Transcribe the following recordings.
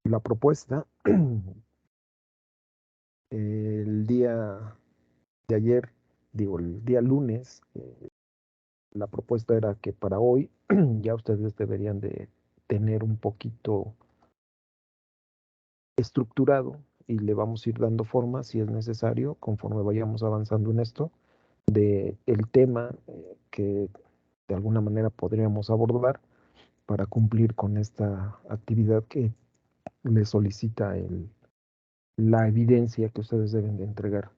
La propuesta, el día de ayer, digo, el día lunes, la propuesta era que para hoy ya ustedes deberían de tener un poquito estructurado y le vamos a ir dando forma si es necesario, conforme vayamos avanzando en esto, de el tema que de alguna manera podríamos abordar para cumplir con esta actividad que le solicita la evidencia que ustedes deben de entregar.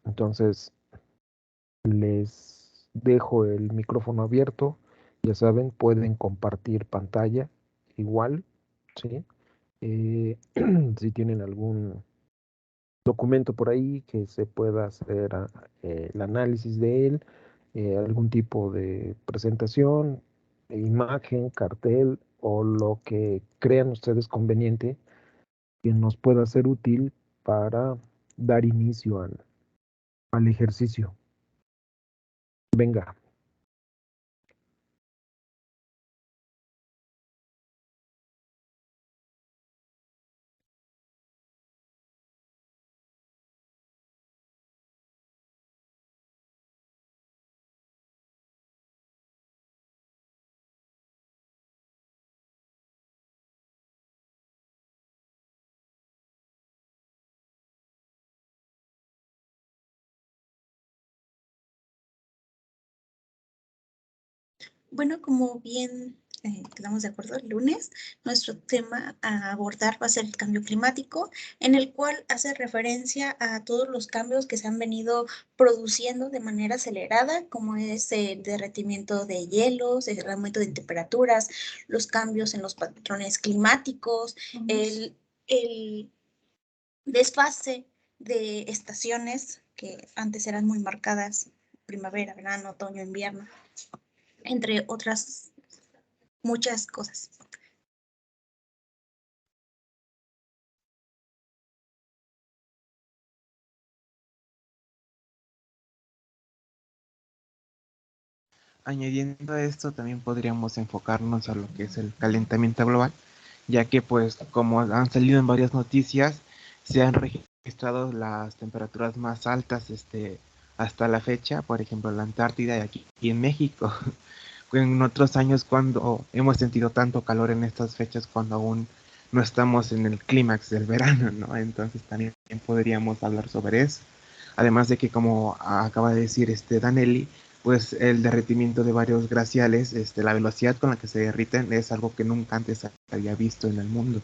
Entonces, les dejo el micrófono abierto. Ya saben, pueden compartir pantalla igual, ¿sí? Si tienen algún documento por ahí que se pueda hacer el análisis de él, algún tipo de presentación, imagen, cartel o lo que crean ustedes conveniente que nos pueda ser útil para dar inicio al ejercicio. Venga. Bueno, como bien quedamos de acuerdo el lunes, nuestro tema a abordar va a ser el cambio climático, en el cual hace referencia a todos los cambios que se han venido produciendo de manera acelerada, como es el derretimiento de hielos, el aumento de temperaturas, los cambios en los patrones climáticos, el desfase de estaciones que antes eran muy marcadas, primavera, verano, otoño, invierno, entre otras muchas cosas. Añadiendo a esto, también podríamos enfocarnos a lo que es el calentamiento global, ya que pues como han salido en varias noticias, se han registrado las temperaturas más altas hasta la fecha, por ejemplo, en la Antártida y aquí en México. En otros años cuando hemos sentido tanto calor en estas fechas cuando aún no estamos en el clímax del verano, ¿no? Entonces también podríamos hablar sobre eso. Además de que, como acaba de decir Danelli, pues el derretimiento de varios glaciales, la velocidad con la que se derriten es algo que nunca antes había visto en el mundo.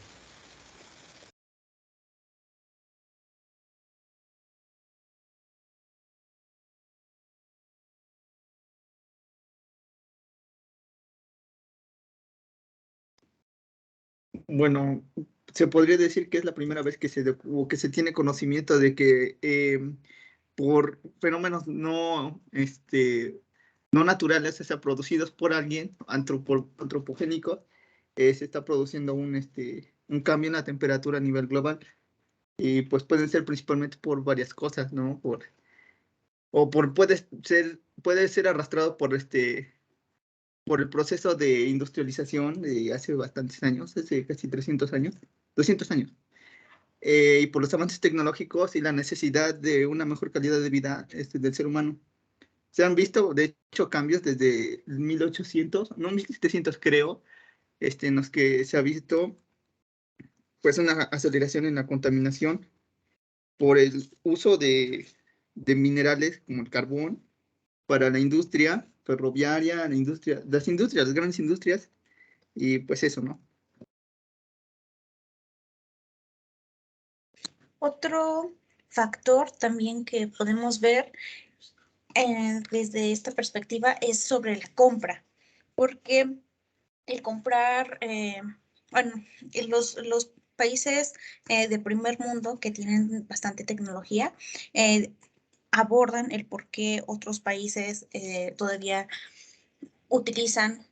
Bueno, se podría decir que es la primera vez que que se tiene conocimiento de que por fenómenos no naturales, o sea, producidos por alguien, antropogénico, se está produciendo un cambio en la temperatura a nivel global. Y pues pueden ser principalmente por varias cosas, ¿no? Puede ser arrastrado por el proceso de industrialización de hace bastantes años, hace casi 300 años, 200 años, y por los avances tecnológicos y la necesidad de una mejor calidad de vida del ser humano. Se han visto, de hecho, cambios desde 1800, no 1700 creo, en los que se ha visto pues una aceleración en la contaminación por el uso de minerales como el carbón para la industria ferroviaria, las grandes industrias, y pues eso, ¿no? Otro factor también que podemos ver desde esta perspectiva es sobre la compra, porque el comprar, bueno, los países de primer mundo que tienen bastante tecnología abordan el por qué otros países todavía utilizan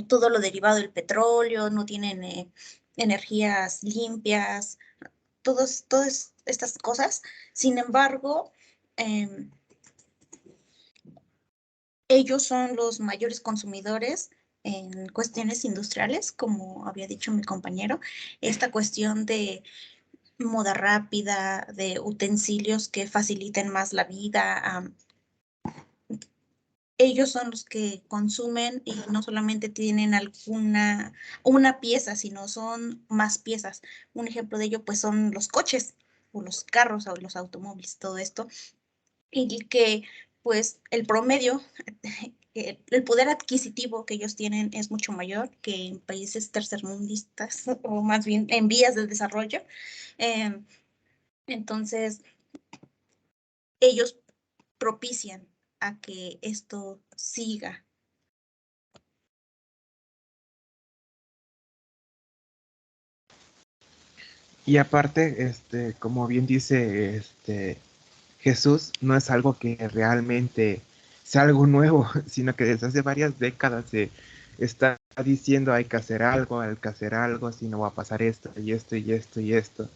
todo lo derivado del petróleo, no tienen energías limpias, todas estas cosas. Sin embargo, ellos son los mayores consumidores en cuestiones industriales, como había dicho mi compañero, esta cuestión de moda rápida, de utensilios que faciliten más la vida. Ellos son los que consumen y no solamente tienen una pieza, sino son más piezas. Un ejemplo de ello pues son los coches o los carros o los automóviles, todo esto. Y que pues el promedio, el poder adquisitivo que ellos tienen es mucho mayor que en países tercermundistas o más bien en vías de desarrollo. Entonces, ellos propician a que esto siga. Y aparte, como bien dice Jesús, no es algo que realmente sea algo nuevo, sino que desde hace varias décadas se está diciendo hay que hacer algo, si no va a pasar esto y esto y esto y esto.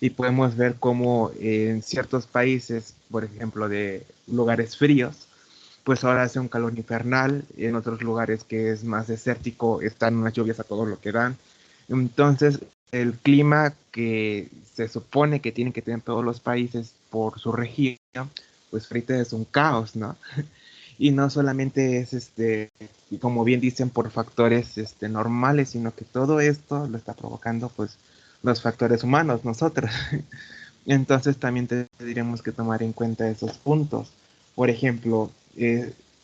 Y podemos ver cómo en ciertos países, por ejemplo, de lugares fríos, pues ahora hace un calor infernal, en otros lugares que es más desértico están unas lluvias a todo lo que dan. Entonces, el clima que se supone que tienen que tener todos los países por su región, pues ahorita es un caos, ¿no? Y no solamente es, como bien dicen, por factores normales, sino que todo esto lo está provocando, pues, los factores humanos, nosotros. Entonces también tendríamos que tomar en cuenta esos puntos. Por ejemplo,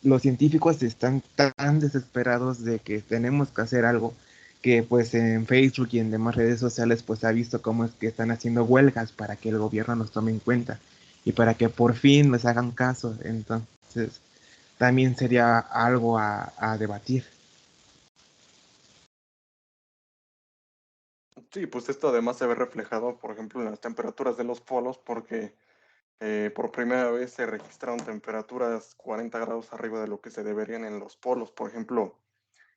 los científicos están tan desesperados de que tenemos que hacer algo que pues en Facebook y en demás redes sociales pues ha visto cómo es que están haciendo huelgas para que el gobierno nos tome en cuenta y para que por fin les hagan caso. Entonces también sería algo a debatir. Sí, pues esto además se ve reflejado, por ejemplo, en las temperaturas de los polos, porque por primera vez se registraron temperaturas 40 grados arriba de lo que se deberían en los polos. Por ejemplo,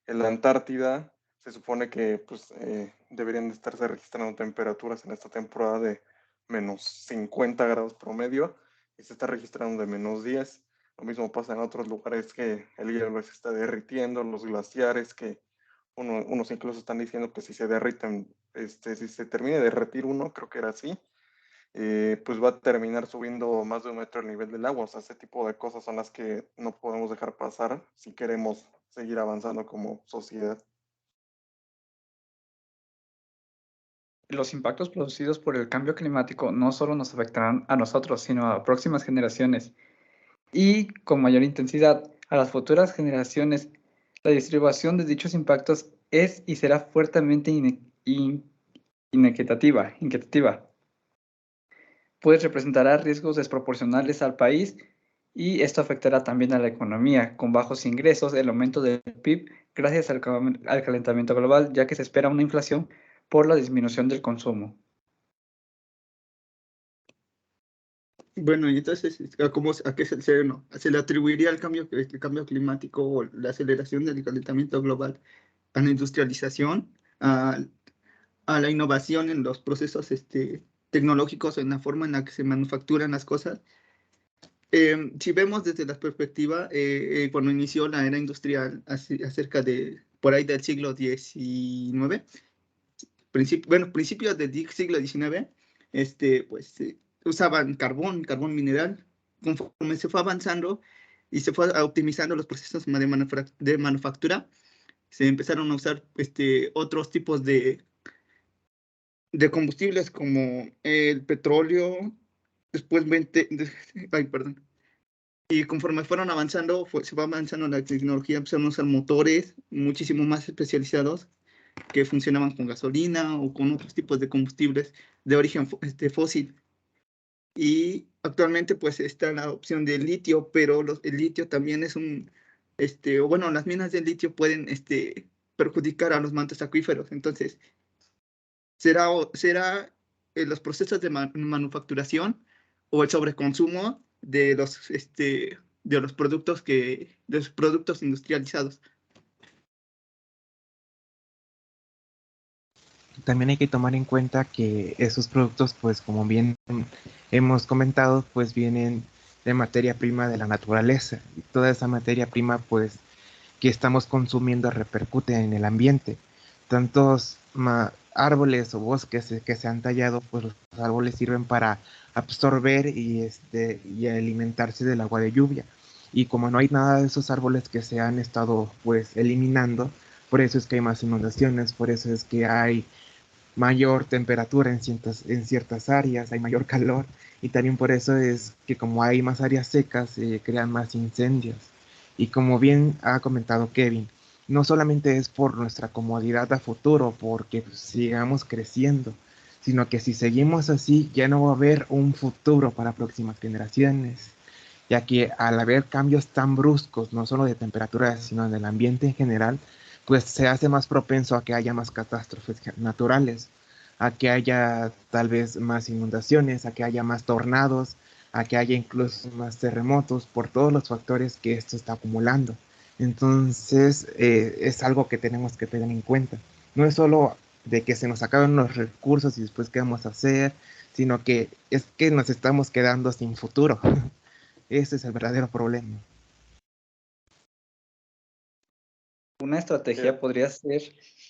en la Antártida se supone que pues, deberían de estarse registrando temperaturas en esta temporada de menos 50 grados promedio y se está registrando de menos 10. Lo mismo pasa en otros lugares que el hielo se está derritiendo, los glaciares que unos incluso están diciendo que si se derriten, si se termina de derretir uno, creo que era así, pues va a terminar subiendo más de 1 metro el nivel del agua. O sea, ese tipo de cosas son las que no podemos dejar pasar si queremos seguir avanzando como sociedad. Los impactos producidos por el cambio climático no solo nos afectarán a nosotros, sino a próximas generaciones y con mayor intensidad a las futuras generaciones. La distribución de dichos impactos es y será fuertemente inquietativa, pues representará riesgos desproporcionales al país y esto afectará también a la economía, con bajos ingresos, el aumento del PIB gracias al calentamiento global, ya que se espera una inflación por la disminución del consumo. Bueno, y entonces, ¿a qué se le atribuiría el cambio climático o la aceleración del calentamiento global? ¿A la industrialización, a la innovación en los procesos tecnológicos, en la forma en la que se manufacturan las cosas? Si vemos desde la perspectiva, cuando inició la era industrial, acerca de por ahí del siglo XIX, principios del siglo XIX, pues usaban carbón mineral. Conforme se fue avanzando y se fue optimizando los procesos de manufactura, se empezaron a usar otros tipos de combustibles como el petróleo, después ay, perdón. Y conforme fueron avanzando, se va avanzando la tecnología, empezaron a usar motores muchísimo más especializados que funcionaban con gasolina o con otros tipos de combustibles de origen fósil. Y actualmente pues está la opción del litio, pero el litio también es o bueno, las minas de litio pueden perjudicar a los mantos acuíferos. Entonces, será los procesos de manufacturación o el sobreconsumo de los productos industrializados. También hay que tomar en cuenta que esos productos, pues como bien hemos comentado, pues vienen de materia prima de la naturaleza. Y toda esa materia prima, pues que estamos consumiendo repercute en el ambiente. Tantos árboles o bosques que se han tallado, pues los árboles sirven para absorber y alimentarse del agua de lluvia. Y como no hay nada de esos árboles que se han estado pues eliminando, por eso es que hay más inundaciones, por eso es que hay mayor temperatura en ciertas áreas, hay mayor calor, y también por eso es que como hay más áreas secas, se crean más incendios. Y como bien ha comentado Kevin, no solamente es por nuestra comodidad a futuro, porque sigamos creciendo, sino que si seguimos así, ya no va a haber un futuro para próximas generaciones, ya que al haber cambios tan bruscos, no solo de temperatura, sino del ambiente en general, pues se hace más propenso a que haya más catástrofes naturales, a que haya tal vez más inundaciones, a que haya más tornados, a que haya incluso más terremotos por todos los factores que esto está acumulando. Entonces, es algo que tenemos que tener en cuenta. No es solo de que se nos acaben los recursos y después qué vamos a hacer, sino que es que nos estamos quedando sin futuro. Ese es el verdadero problema. Una estrategia podría ser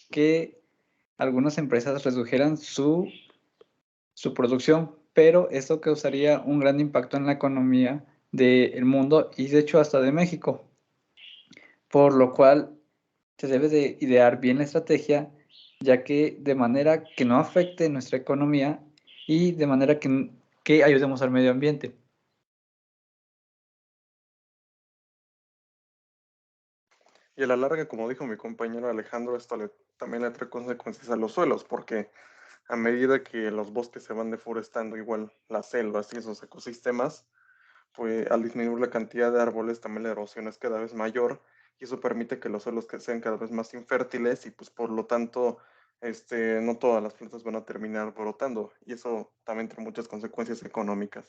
que algunas empresas redujeran su producción, pero esto causaría un gran impacto en la economía del mundo y de hecho hasta de México, por lo cual se debe de idear bien la estrategia, ya que de manera que no afecte nuestra economía y de manera que ayudemos al medio ambiente. Y a la larga, como dijo mi compañero Alejandro, esto también le trae consecuencias a los suelos, porque a medida que los bosques se van deforestando, igual las selvas y esos ecosistemas, pues al disminuir la cantidad de árboles, también la erosión es cada vez mayor, y eso permite que los suelos sean cada vez más infértiles, y pues por lo tanto, no todas las plantas van a terminar brotando, y eso también trae muchas consecuencias económicas.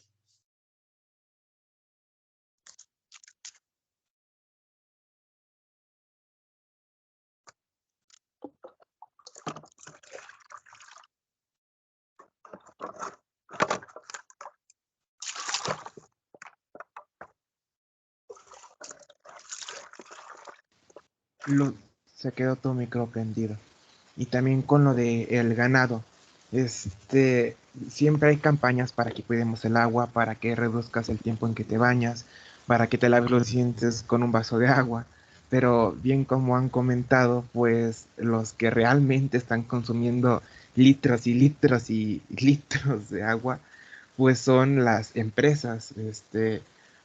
Se quedó tu micro prendido. Y también con lo de el ganado. Siempre hay campañas para que cuidemos el agua, para que reduzcas el tiempo en que te bañas, para que te laves los dientes con un vaso de agua. Pero bien como han comentado, pues los que realmente están consumiendo litros y litros y litros de agua, pues son las empresas,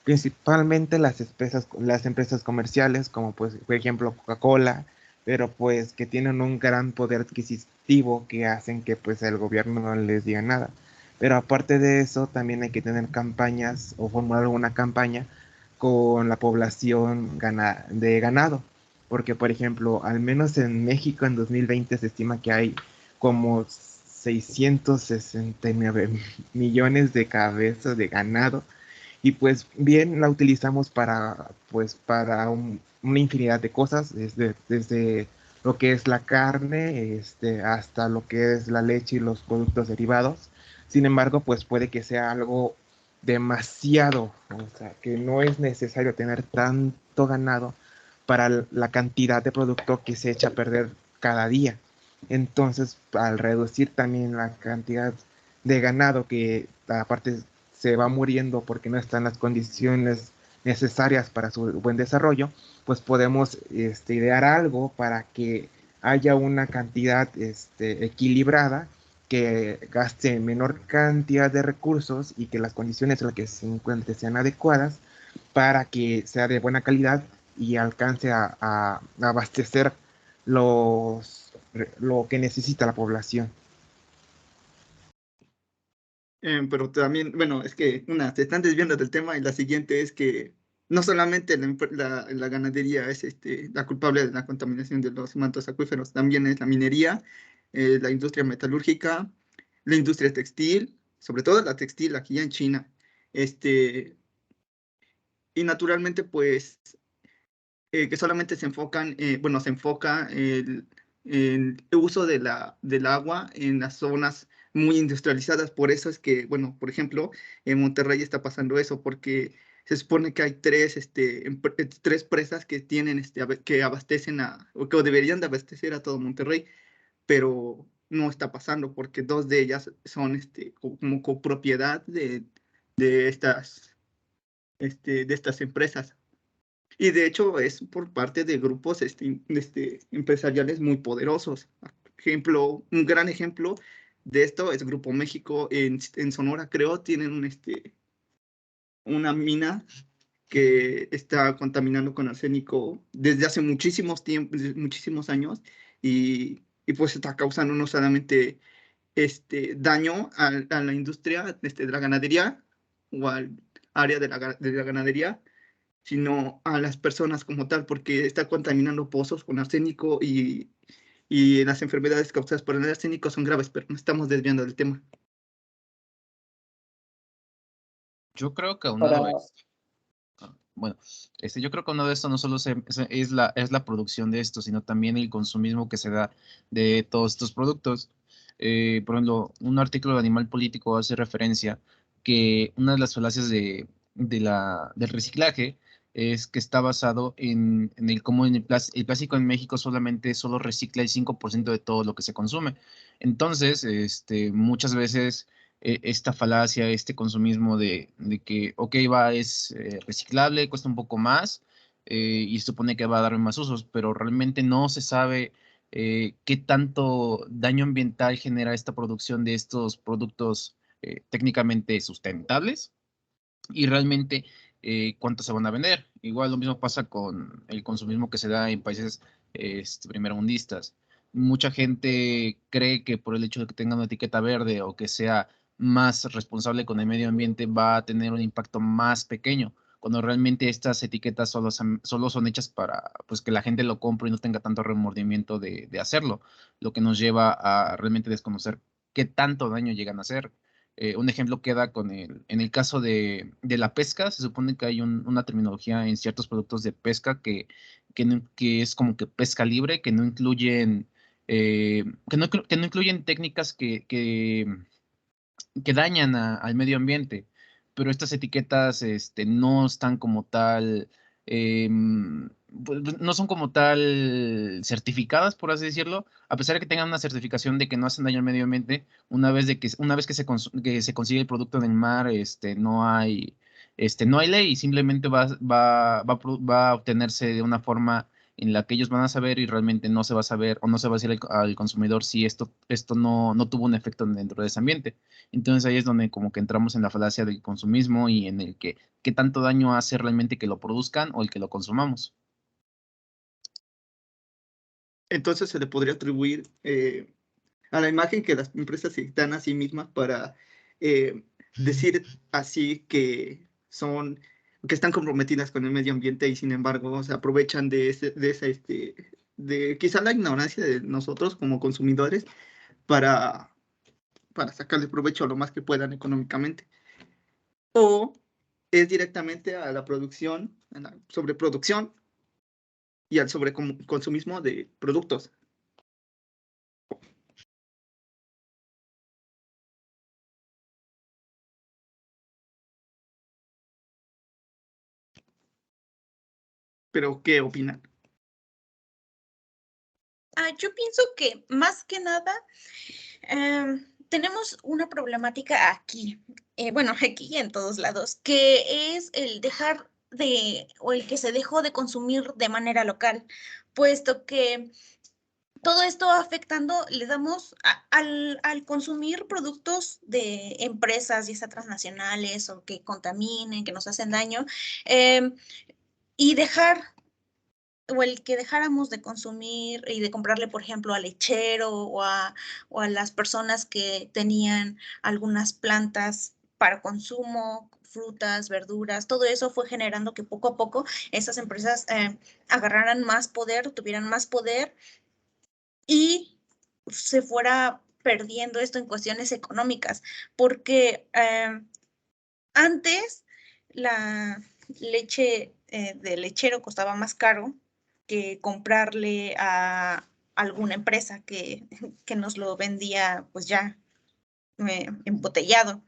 principalmente las empresas comerciales, como pues, por ejemplo, Coca-Cola, pero pues que tienen un gran poder adquisitivo que hacen que pues el gobierno no les diga nada. Pero aparte de eso, también hay que tener campañas o formular alguna campaña con la población de ganado, porque por ejemplo, al menos en México en 2020 se estima que hay como 669 millones de cabezas de ganado, y pues bien la utilizamos para una infinidad de cosas, desde lo que es la carne, hasta lo que es la leche y los productos derivados. Sin embargo, pues puede que sea algo demasiado, o sea, que no es necesario tener tanto ganado para la cantidad de producto que se echa a perder cada día. Entonces, al reducir también la cantidad de ganado que aparte se va muriendo porque no están las condiciones necesarias para su buen desarrollo, pues podemos idear algo para que haya una cantidad equilibrada, que gaste menor cantidad de recursos y que las condiciones en las que se encuentre sean adecuadas para que sea de buena calidad y alcance a abastecer lo que necesita la población. Pero también, bueno, es que se están desviando del tema y la siguiente es que no solamente la ganadería es la culpable de la contaminación de los mantos acuíferos, también es la minería, la industria metalúrgica, la industria textil, sobre todo la textil aquí en China. Y naturalmente, pues, que solamente se enfocan, se enfoca el uso del agua en las zonas muy industrializadas. Por eso es que, bueno, por ejemplo, en Monterrey está pasando eso, porque se supone que hay tres presas que tienen, que abastecen o que deberían de abastecer a todo Monterrey, pero no está pasando porque dos de ellas son como copropiedad de estas empresas. Y de hecho es por parte de grupos empresariales muy poderosos. Un gran ejemplo de esto es Grupo México en Sonora, creo, tienen una mina que está contaminando con arsénico desde hace muchísimos años y pues está causando no solamente daño a la industria de la ganadería o al área de la ganadería, sino a las personas como tal, porque está contaminando pozos con arsénico y las enfermedades causadas por el arsénico son graves, pero no estamos desviando del tema. Yo creo que Para, bueno, yo creo que uno de esto no solo es la producción de esto, sino también el consumismo que se da de todos estos productos. Por ejemplo, un artículo de Animal Político hace referencia que una de las falacias del reciclaje es que está basado en el cómo el plástico en México solo recicla el 5% de todo lo que se consume. Entonces, muchas veces esta falacia, este consumismo de que, ok, es reciclable, cuesta un poco más y supone que va a dar más usos, pero realmente no se sabe qué tanto daño ambiental genera esta producción de estos productos técnicamente sustentables y realmente cuánto se van a vender. Igual lo mismo pasa con el consumismo que se da en países primermundistas. Mucha gente cree que por el hecho de que tenga una etiqueta verde o que sea más responsable con el medio ambiente va a tener un impacto más pequeño, cuando realmente estas etiquetas solo son hechas para pues, que la gente lo compre y no tenga tanto remordimiento de hacerlo, lo que nos lleva a realmente desconocer qué tanto daño llegan a hacer. Un ejemplo queda en el caso de la pesca, se supone que hay una terminología en ciertos productos de pesca que es como que pesca libre, que no incluyen, que no incluyen técnicas que dañan al medio ambiente, pero estas etiquetas no están como tal, no son como tal certificadas, por así decirlo, a pesar de que tengan una certificación de que no hacen daño al medio ambiente, una vez que se consigue el producto en el mar, no hay ley y simplemente va a obtenerse de una forma en la que ellos van a saber y realmente no se va a saber o no se va a decir al consumidor si esto no tuvo un efecto dentro de ese ambiente. Entonces ahí es donde como que entramos en la falacia del consumismo y en el que qué tanto daño hace realmente que lo produzcan o el que lo consumamos. Entonces se le podría atribuir a la imagen que las empresas se dan a sí mismas para decir así que están comprometidas con el medio ambiente y sin embargo se aprovechan de quizá la ignorancia de nosotros como consumidores para sacarle provecho lo más que puedan económicamente. O es directamente a la producción, a la sobreproducción y al sobreconsumismo de productos. ¿Pero qué opinan? Yo pienso que más que nada tenemos una problemática aquí, bueno, aquí y en todos lados, que es el o el que se dejó de consumir de manera local, puesto que todo esto va afectando, le damos al consumir productos de empresas, ya sea transnacionales o que contaminen, que nos hacen daño, y o el que dejáramos de consumir y de comprarle, por ejemplo, al lechero o a las personas que tenían algunas plantas para consumo, frutas, verduras, todo eso fue generando que poco a poco esas empresas agarraran más poder, tuvieran más poder y se fuera perdiendo esto en cuestiones económicas, porque antes la leche del lechero costaba más caro que comprarle a alguna empresa que nos lo vendía pues ya embotellado.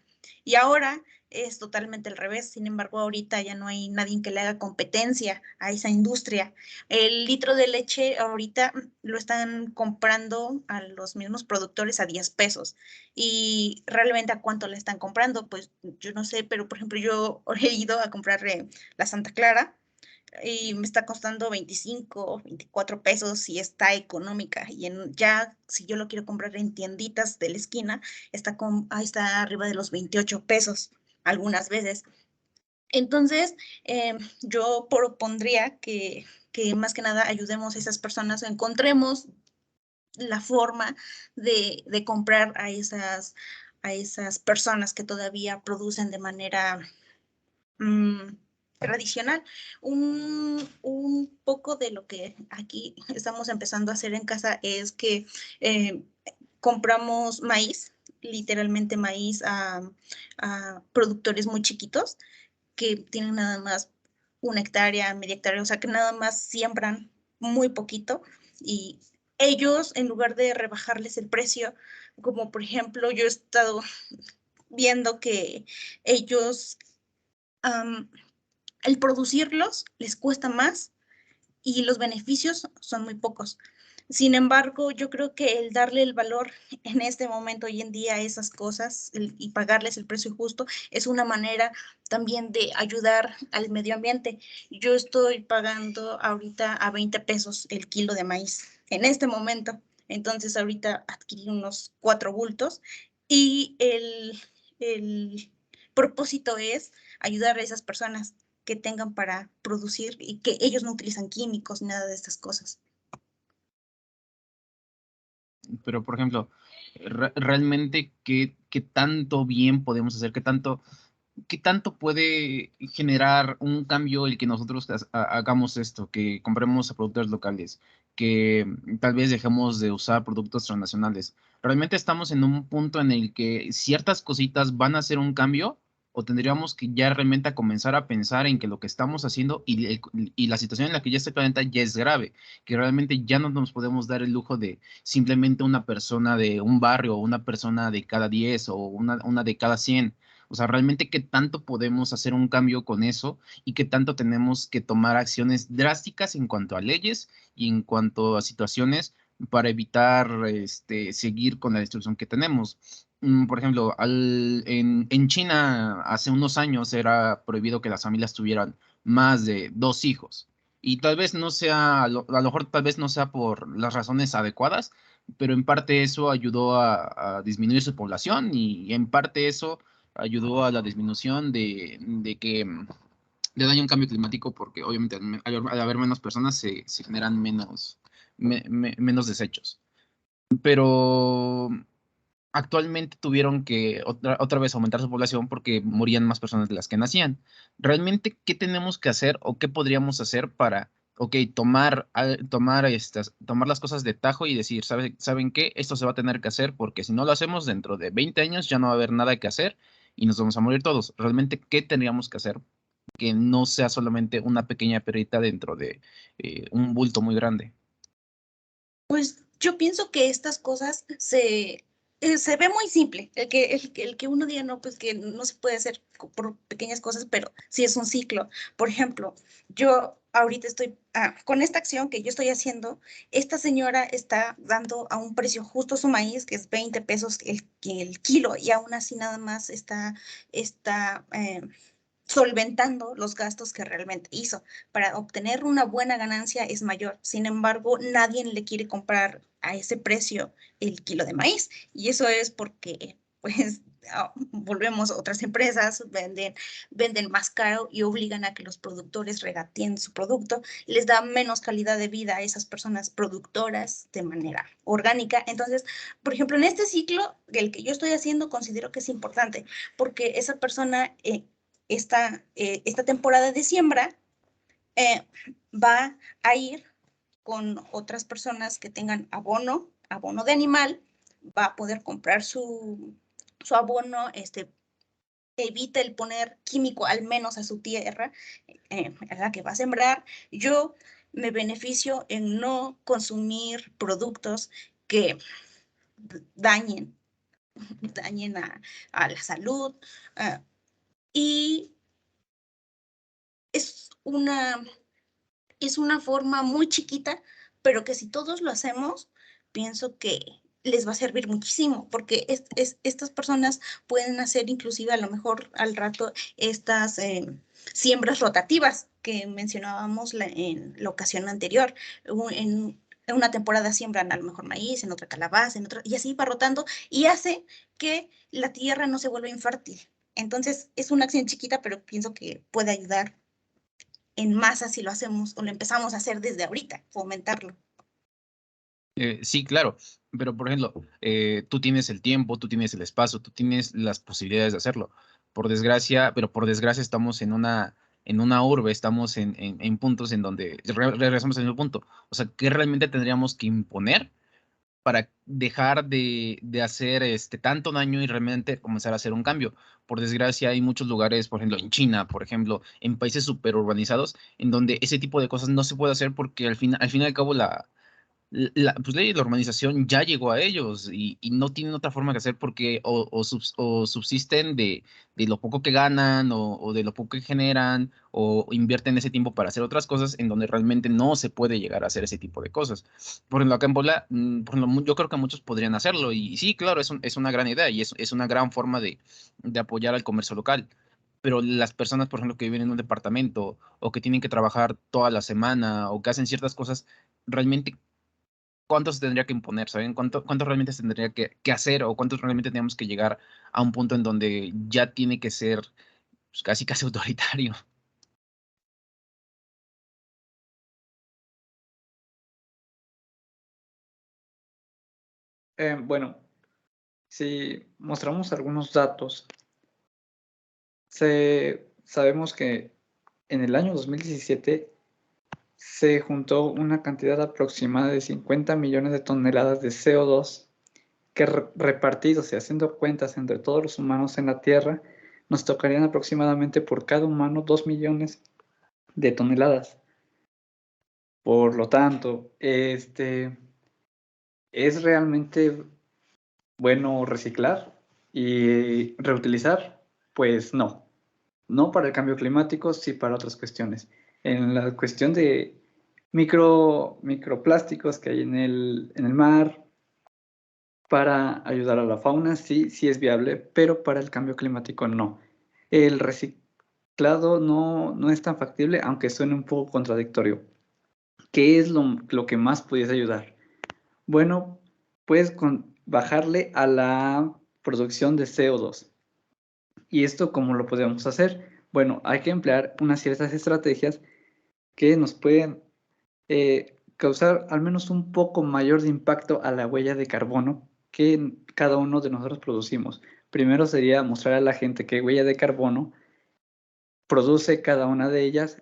Y ahora es totalmente al revés. Sin embargo, ahorita ya no hay nadie que le haga competencia a esa industria. El litro de leche ahorita lo están comprando a los mismos productores a 10 pesos. Y realmente a cuánto le están comprando, pues yo no sé, pero por ejemplo yo he ido a comprar la Santa Clara y me está costando 25 o 24 pesos y está económica. Y ya si yo lo quiero comprar en tienditas de la esquina, ahí está arriba de los 28 pesos algunas veces. Entonces, yo propondría que más que nada ayudemos a esas personas, encontremos la forma de comprar a esas personas que todavía producen de manera tradicional. Un poco de lo que aquí estamos empezando a hacer en casa es que compramos maíz, literalmente maíz a productores muy chiquitos que tienen nada más 1 hectárea, media hectárea, o sea que nada más siembran muy poquito y ellos, en lugar de rebajarles el precio, como por ejemplo yo he estado viendo que ellos el producirlos les cuesta más y los beneficios son muy pocos. Sin embargo, yo creo que el darle el valor en este momento, hoy en día, a esas cosas y pagarles el precio justo es una manera también de ayudar al medio ambiente. Yo estoy pagando ahorita a 20 pesos el kilo de maíz en este momento. Entonces, ahorita adquirí unos 4 bultos y el propósito es ayudar a esas personas que tengan para producir y que ellos no utilizan químicos ni nada de estas cosas. Pero, por ejemplo, realmente, ¿qué tanto bien podemos hacer? ¿Qué tanto puede generar un cambio el que nosotros hagamos esto? Que compremos a productores locales, que tal vez dejemos de usar productos transnacionales. ¿Realmente estamos en un punto en el que ciertas cositas van a hacer un cambio? ¿O tendríamos que ya realmente a comenzar a pensar en que lo que estamos haciendo y la situación en la que ya está el planeta ya es grave? Que realmente ya no nos podemos dar el lujo de simplemente una persona de un barrio o una persona de cada 10 o una de cada 100. O sea, realmente qué tanto podemos hacer un cambio con eso y qué tanto tenemos que tomar acciones drásticas en cuanto a leyes y en cuanto a situaciones para evitar seguir con la destrucción que tenemos. Por ejemplo, en China hace unos años era prohibido que las familias tuvieran más de 2 hijos. Y tal vez no sea, a lo mejor tal vez no sea por las razones adecuadas, pero en parte eso ayudó a disminuir su población y en parte eso ayudó a la disminución de que de daño un cambio climático, porque obviamente al haber menos personas se generan menos desechos. Pero actualmente tuvieron que otra vez aumentar su población porque morían más personas de las que nacían. ¿Realmente qué tenemos que hacer o qué podríamos hacer para, tomar las cosas de tajo y decir, ¿saben qué? Esto se va a tener que hacer porque si no lo hacemos dentro de 20 años ya no va a haber nada que hacer y nos vamos a morir todos? ¿Realmente qué tendríamos que hacer que no sea solamente una pequeña perita dentro de un bulto muy grande? Pues yo pienso que estas cosas se ve muy simple, el que uno diga, no, pues que no se puede hacer por pequeñas cosas, pero sí es un ciclo. Por ejemplo, yo ahorita estoy, con esta acción que yo estoy haciendo, esta señora está dando a un precio justo su maíz, que es 20 pesos el kilo, y aún así nada más está solventando los gastos que realmente hizo. Para obtener una buena ganancia es mayor. Sin embargo, nadie le quiere comprar a ese precio el kilo de maíz. Y eso es porque, pues, volvemos, otras empresas venden más caro y obligan a que los productores regateen su producto y les da menos calidad de vida a esas personas productoras de manera orgánica. Entonces, por ejemplo, en este ciclo, el que yo estoy haciendo, considero que es importante porque esa persona esta temporada de siembra va a ir con otras personas que tengan abono de animal, va a poder comprar su abono, evita el poner químico al menos a su tierra a la que va a sembrar. Yo me beneficio en no consumir productos que dañen dañen a la salud. Y es una forma muy chiquita, pero que si todos lo hacemos, pienso que les va a servir muchísimo, porque estas personas pueden hacer inclusive a lo mejor al rato estas siembras rotativas que mencionábamos en la ocasión anterior. En una temporada siembran a lo mejor maíz, en otra calabaza, en otra, y así va rotando, y hace que la tierra no se vuelva infértil. Entonces, es una acción chiquita, pero pienso que puede ayudar en masa si lo hacemos o lo empezamos a hacer desde ahorita, fomentarlo. Sí, claro, pero por ejemplo, tú tienes el tiempo, tú tienes el espacio, tú tienes las posibilidades de hacerlo. Por desgracia, pero por desgracia estamos en una urbe, estamos en puntos en donde regresamos al mismo punto. O sea, ¿qué realmente tendríamos que imponer para dejar de hacer tanto daño y realmente comenzar a hacer un cambio? Por desgracia, hay muchos lugares, por ejemplo, en China, por ejemplo, en países súper urbanizados, en donde ese tipo de cosas no se puede hacer porque al fin y al cabo pues la urbanización ya llegó a ellos y no tienen otra forma que hacer porque o subsisten de lo poco que ganan o de lo poco que generan o invierten ese tiempo para hacer otras cosas en donde realmente no se puede llegar a hacer ese tipo de cosas. Por ejemplo, acá en Puebla, por ejemplo, yo creo que muchos podrían hacerlo y sí, claro, es una gran idea y es una gran forma de apoyar al comercio local. Pero las personas, por ejemplo, que viven en un departamento o que tienen que trabajar toda la semana o que hacen ciertas cosas, realmente cuánto se tendría que imponer, ¿saben? ¿Cuánto realmente se tendría que hacer o cuántos realmente tenemos que llegar a un punto en donde ya tiene que ser pues, casi casi autoritario? Bueno, si mostramos algunos datos, sabemos que en el año 2017 se juntó una cantidad aproximada de 50 millones de toneladas de CO2 que repartidos y haciendo cuentas entre todos los humanos en la Tierra, nos tocarían aproximadamente por cada humano 2 millones de toneladas. Por lo tanto, ¿es realmente bueno reciclar y reutilizar? Pues no. No para el cambio climático, sí para otras cuestiones. En la cuestión de microplásticos que hay en el mar, para ayudar a la fauna, sí es viable, pero para el cambio climático no. El reciclado no es tan factible, aunque suene un poco contradictorio. ¿Qué es lo que más pudiese ayudar? Bueno, pues bajarle a la producción de CO2. ¿Y esto cómo lo podemos hacer? Bueno, hay que emplear unas ciertas estrategias que nos pueden causar al menos un poco mayor de impacto a la huella de carbono que cada uno de nosotros producimos. Primero sería mostrar a la gente qué huella de carbono produce cada una de ellas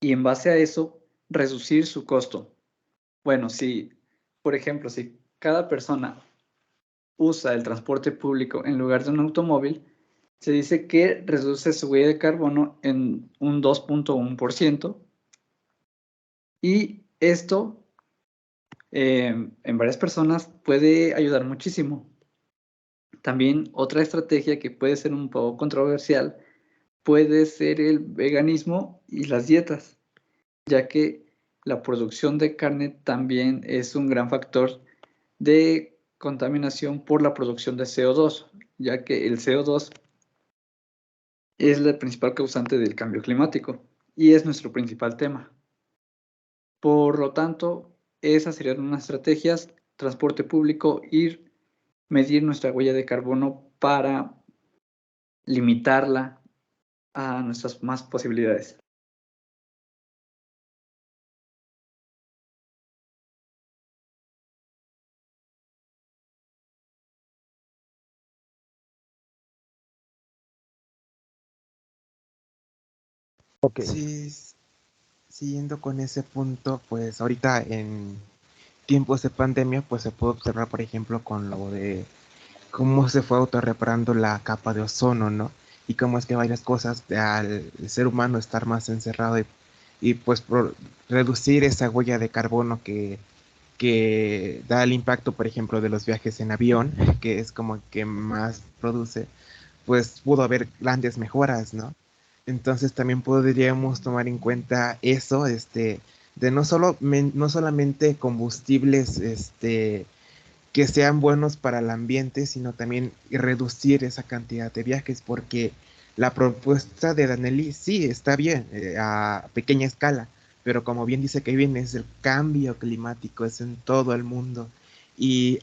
y en base a eso reducir su costo. Bueno, si, por ejemplo, si cada persona usa el transporte público en lugar de un automóvil, se dice que reduce su huella de carbono en un 2.1%. Y esto en varias personas puede ayudar muchísimo. También otra estrategia que puede ser un poco controversial puede ser el veganismo y las dietas, ya que la producción de carne también es un gran factor de contaminación por la producción de CO2, ya que el CO2 es la principal causante del cambio climático y es nuestro principal tema. Por lo tanto, esas serían unas estrategias: transporte público, ir, medir nuestra huella de carbono para limitarla a nuestras más posibilidades. Ok. Sí, siguiendo con ese punto, pues ahorita en tiempos de pandemia, pues se puede observar, por ejemplo, con lo de cómo se fue autorreparando la capa de ozono, ¿no? Y cómo es que varias cosas al ser humano estar más encerrado y pues reducir esa huella de carbono que da el impacto, por ejemplo, de los viajes en avión, que es como que más produce, pues pudo haber grandes mejoras, ¿no? Entonces también podríamos tomar en cuenta eso, de no solamente combustibles, que sean buenos para el ambiente, sino también reducir esa cantidad de viajes, porque la propuesta de Danelli sí está bien, a pequeña escala, pero como bien dice Kevin, es el cambio climático, es en todo el mundo. Y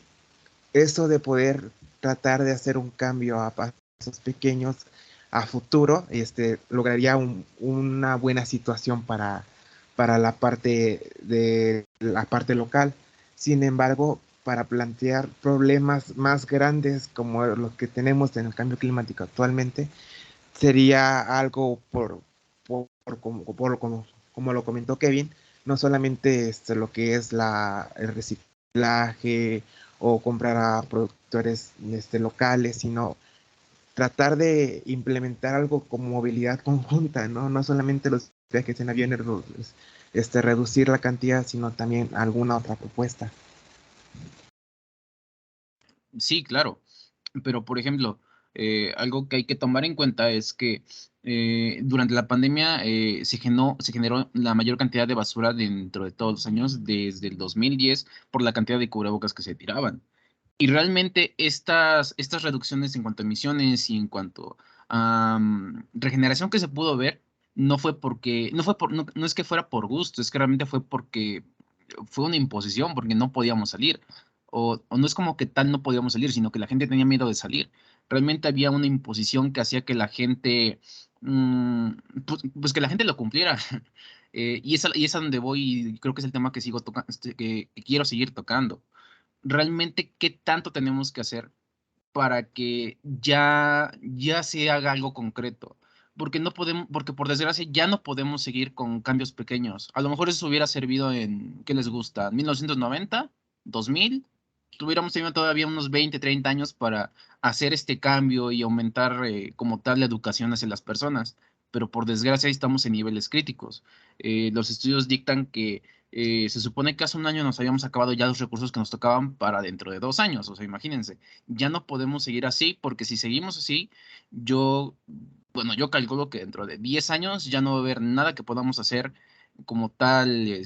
eso de poder tratar de hacer un cambio a pasos pequeños a futuro, lograría una buena situación para la parte local. Sin embargo, para plantear problemas más grandes como los que tenemos en el cambio climático actualmente, sería algo como lo comentó Kevin, no solamente lo que es el reciclaje o comprar a productores locales, sino tratar de implementar algo como movilidad conjunta, ¿no? No solamente los viajes en aviones, reducir la cantidad, sino también alguna otra propuesta. Sí, claro. Pero, por ejemplo, algo que hay que tomar en cuenta es que durante la pandemia se generó la mayor cantidad de basura dentro de todos los años, desde el 2010, por la cantidad de cubrebocas que se tiraban. Y realmente estas reducciones en cuanto a emisiones y en cuanto a regeneración que se pudo ver, no es que fuera por gusto, es que realmente fue porque fue una imposición, porque no podíamos salir. O no es como que tal no podíamos salir, sino que la gente tenía miedo de salir. Realmente había una imposición que hacía que la gente, mm, pues que la gente lo cumpliera. Y es a donde voy, y creo que es el tema que sigo tocando, que quiero seguir tocando. Realmente qué tanto tenemos que hacer para que ya se haga algo concreto. Porque no podemos, porque por desgracia ya no podemos seguir con cambios pequeños. A lo mejor eso hubiera servido en, ¿qué les gusta? 1990, 2000, tuviéramos tenido todavía unos 20, 30 años para hacer este cambio y aumentar como tal la educación hacia las personas. Pero por desgracia estamos en niveles críticos. Los estudios dictan que se supone que hace un año nos habíamos acabado ya los recursos que nos tocaban para dentro de 2 años. O sea, imagínense, ya no podemos seguir así, porque si seguimos así, yo calculo que dentro de 10 años ya no va a haber nada que podamos hacer como tal,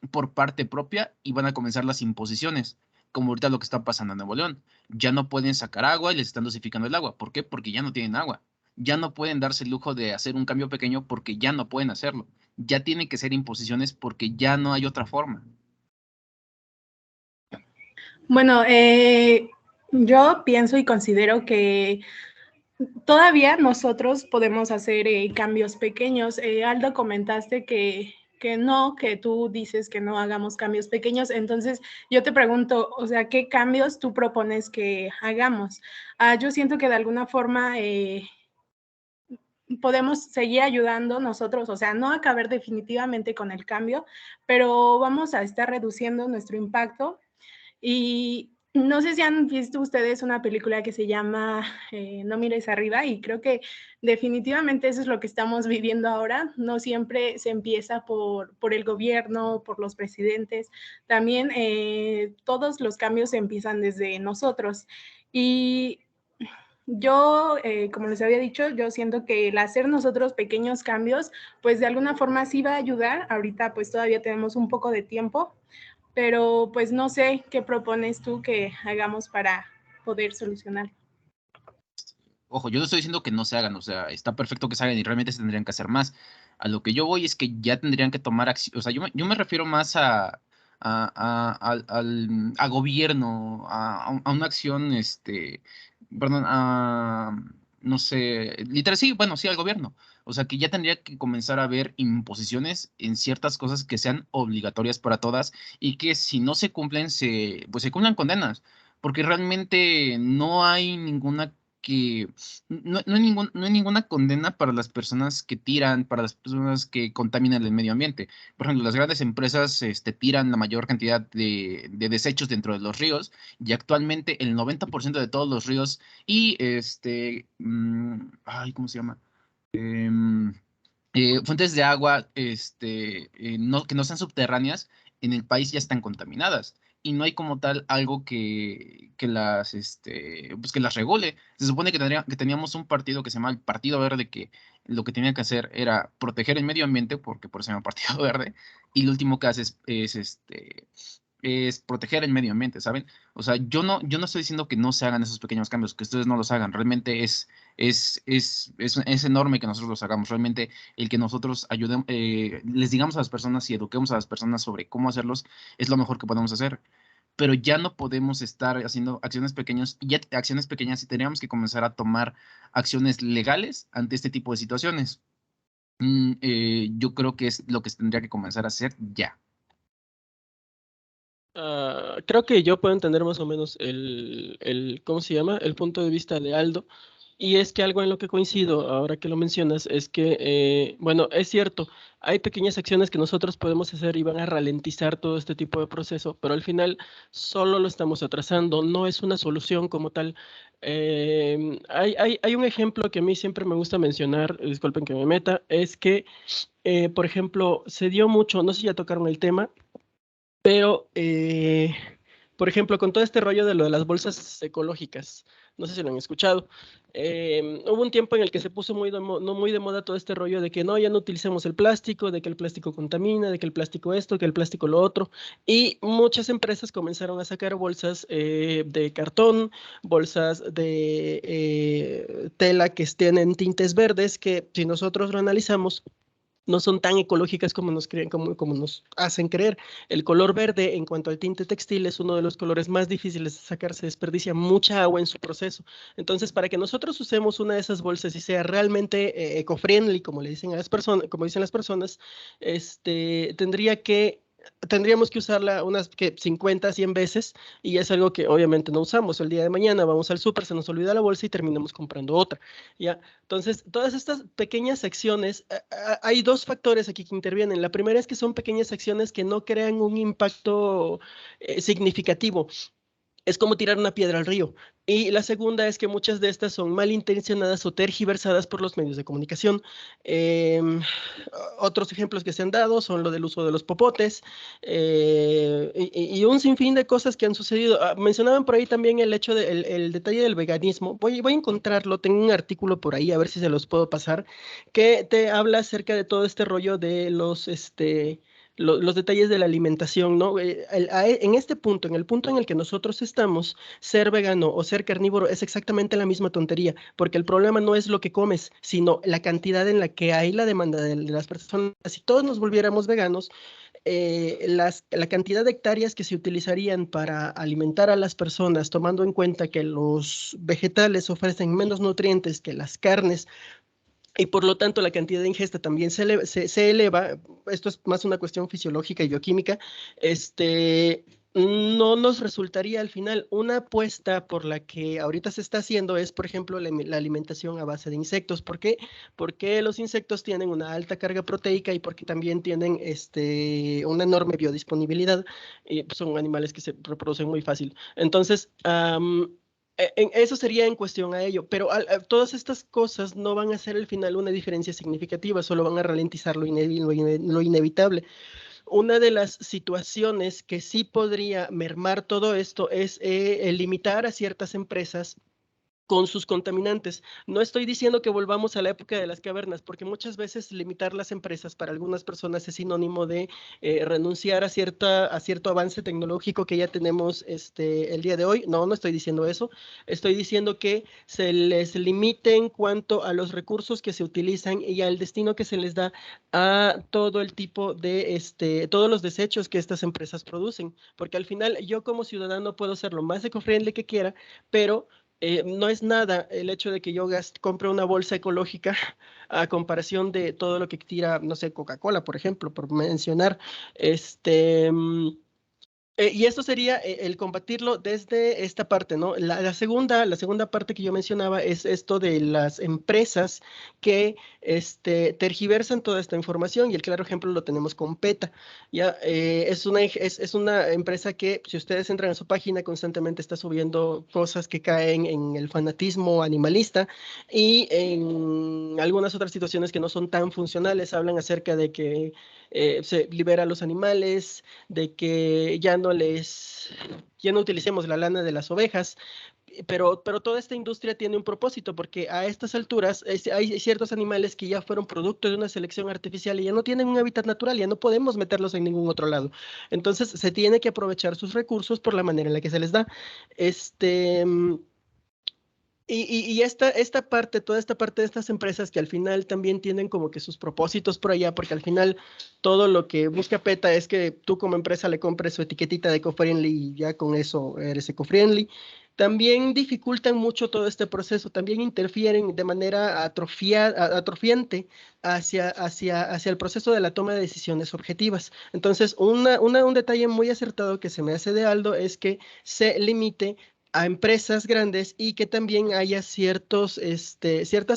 por parte propia, y van a comenzar las imposiciones, como ahorita lo que está pasando en Nuevo León. Ya no pueden sacar agua y les están dosificando el agua. ¿Por qué? Porque ya no tienen agua. Ya no pueden darse el lujo de hacer un cambio pequeño porque ya no pueden hacerlo. Ya tienen que ser imposiciones porque ya no hay otra forma. Bueno, yo pienso y considero que todavía nosotros podemos hacer cambios pequeños. Aldo, comentaste que no, que tú dices que no hagamos cambios pequeños. Entonces, yo te pregunto, o sea, ¿qué cambios tú propones que hagamos? Yo siento que de alguna forma podemos seguir ayudando nosotros, o sea, no acabar definitivamente con el cambio, pero vamos a estar reduciendo nuestro impacto. Y no sé si han visto ustedes una película que se llama No mires arriba, y creo que definitivamente eso es lo que estamos viviendo ahora. No siempre se empieza por el gobierno, por los presidentes. También todos los cambios empiezan desde nosotros. Y yo, como les había dicho, yo siento que el hacer nosotros pequeños cambios, pues de alguna forma sí va a ayudar. Ahorita pues todavía tenemos un poco de tiempo, pero pues no sé qué propones tú que hagamos para poder solucionar. Ojo, yo no estoy diciendo que no se hagan, o sea, está perfecto que se hagan y realmente se tendrían que hacer más. A lo que yo voy es que ya tendrían que tomar acción, o sea, yo me refiero más a gobierno, a una acción, perdón, no sé, literal, sí, bueno, sí, al gobierno. O sea, que ya tendría que comenzar a haber imposiciones en ciertas cosas que sean obligatorias para todas, y que si no se cumplen, pues se cumplan condenas, porque realmente no hay ninguna que no hay ninguna condena para las personas que tiran, para las personas que contaminan el medio ambiente. Por ejemplo, las grandes empresas tiran la mayor cantidad de desechos dentro de los ríos, y actualmente el 90% de todos los ríos y ¿cómo se llama? Fuentes de agua que no sean subterráneas, en el país ya están contaminadas y no hay como tal algo que las, pues que las regule. Se supone que teníamos un partido que se llama el Partido Verde, que lo que tenía que hacer era proteger el medio ambiente, porque por eso se llama Partido Verde, y lo último que hace es proteger el medio ambiente, ¿saben? O sea, yo no estoy diciendo que no se hagan esos pequeños cambios, que ustedes no los hagan. Realmente es enorme que nosotros los hagamos. Realmente el que nosotros ayudemos, les digamos a las personas y eduquemos a las personas sobre cómo hacerlos es lo mejor que podemos hacer. Pero ya no podemos estar haciendo acciones pequeñas y tendríamos que comenzar a tomar acciones legales ante este tipo de situaciones. Yo creo que es lo que se tendría que comenzar a hacer ya. Creo que yo puedo entender más o menos ¿cómo se llama? El punto de vista de Aldo. Y es que algo en lo que coincido, ahora que lo mencionas, es que, bueno, es cierto, hay pequeñas acciones que nosotros podemos hacer y van a ralentizar todo este tipo de proceso, pero al final solo lo estamos atrasando, no es una solución como tal. Hay un ejemplo que a mí siempre me gusta mencionar, disculpen que me meta, es que, por ejemplo, se dio mucho, no sé si ya tocaron el tema, pero, por ejemplo, con todo este rollo de lo de las bolsas ecológicas, no sé si lo han escuchado, hubo un tiempo en el que se puso no muy de moda todo este rollo de que no, ya no utilicemos el plástico, de que el plástico contamina, de que el plástico esto, que el plástico lo otro, y muchas empresas comenzaron a sacar bolsas de cartón, bolsas de tela que tienen tintes verdes, que si nosotros lo analizamos, no son tan ecológicas como como nos hacen creer. El color verde, en cuanto al tinte textil, es uno de los colores más difíciles de sacar, se desperdicia mucha agua en su proceso. Entonces, para que nosotros usemos una de esas bolsas y sea realmente eco-friendly, como le dicen a las personas, como dicen las personas, tendríamos que usarla unas 50, 100 veces, y es algo que obviamente no usamos. El día de mañana vamos al súper, se nos olvida la bolsa y terminamos comprando otra, ¿ya? Entonces, todas estas pequeñas acciones, hay dos factores aquí que intervienen. La primera es que son pequeñas acciones que no crean un impacto significativo. Es como tirar una piedra al río. Y la segunda es que muchas de estas son malintencionadas o tergiversadas por los medios de comunicación. Otros ejemplos que se han dado son lo del uso de los popotes y un sinfín de cosas que han sucedido. Mencionaban por ahí también el hecho el detalle del veganismo. Voy a encontrarlo, tengo un artículo por ahí, a ver si se los puedo pasar, que te habla acerca de todo este rollo de los detalles de la alimentación, ¿no? En este punto, en el punto en el que nosotros estamos, ser vegano o ser carnívoro es exactamente la misma tontería, porque el problema no es lo que comes, sino la cantidad en la que hay la demanda de las personas. Si todos nos volviéramos veganos, la cantidad de hectáreas que se utilizarían para alimentar a las personas, tomando en cuenta que los vegetales ofrecen menos nutrientes que las carnes, y por lo tanto la cantidad de ingesta también se eleva. Esto es más una cuestión fisiológica y bioquímica. No nos resultaría al final una apuesta por la que ahorita se está haciendo es, por ejemplo, la alimentación a base de insectos. ¿Por qué? Porque los insectos tienen una alta carga proteica y porque también tienen una enorme biodisponibilidad. Y son animales que se reproducen muy fácil. Entonces, eso sería en cuestión a ello, pero todas estas cosas no van a hacer al final una diferencia significativa, solo van a ralentizar lo inevitable. Una de las situaciones que sí podría mermar todo esto es limitar a ciertas empresas con sus contaminantes. No estoy diciendo que volvamos a la época de las cavernas, porque muchas veces limitar las empresas para algunas personas es sinónimo de renunciar a cierto avance tecnológico que ya tenemos el día de hoy. No estoy diciendo eso. Estoy diciendo que se les limite en cuanto a los recursos que se utilizan y al destino que se les da a todo el tipo de, todos los desechos que estas empresas producen. Porque al final yo como ciudadano puedo ser lo más eco-friendly que quiera, pero no es nada el hecho de que yo compre una bolsa ecológica a comparación de todo lo que tira, no sé, Coca-Cola, por ejemplo, por mencionar. Y esto sería el combatirlo desde esta parte, ¿no? La segunda parte que yo mencionaba es esto de las empresas que tergiversan toda esta información, y el claro ejemplo lo tenemos con PETA. ¿Ya? Es una empresa que, si ustedes entran a su página, constantemente está subiendo cosas que caen en el fanatismo animalista y en algunas otras situaciones que no son tan funcionales. Hablan acerca de que se libera a los animales, de que ya no utilicemos la lana de las ovejas. Pero toda esta industria tiene un propósito, porque a estas alturas hay ciertos animales que ya fueron producto de una selección artificial y ya no tienen un hábitat natural, ya no podemos meterlos en ningún otro lado. Entonces se tiene que aprovechar sus recursos por la manera en la que se les da. Toda esta parte de estas empresas que al final también tienen como que sus propósitos por allá, porque al final todo lo que busca PETA es que tú como empresa le compres su etiquetita de eco-friendly y ya con eso eres eco-friendly. También dificultan mucho todo este proceso, también interfieren de manera atrofiante hacia el proceso de la toma de decisiones objetivas. Entonces, un detalle muy acertado que se me hace de Aldo es que se limite a empresas grandes y que también haya ciertas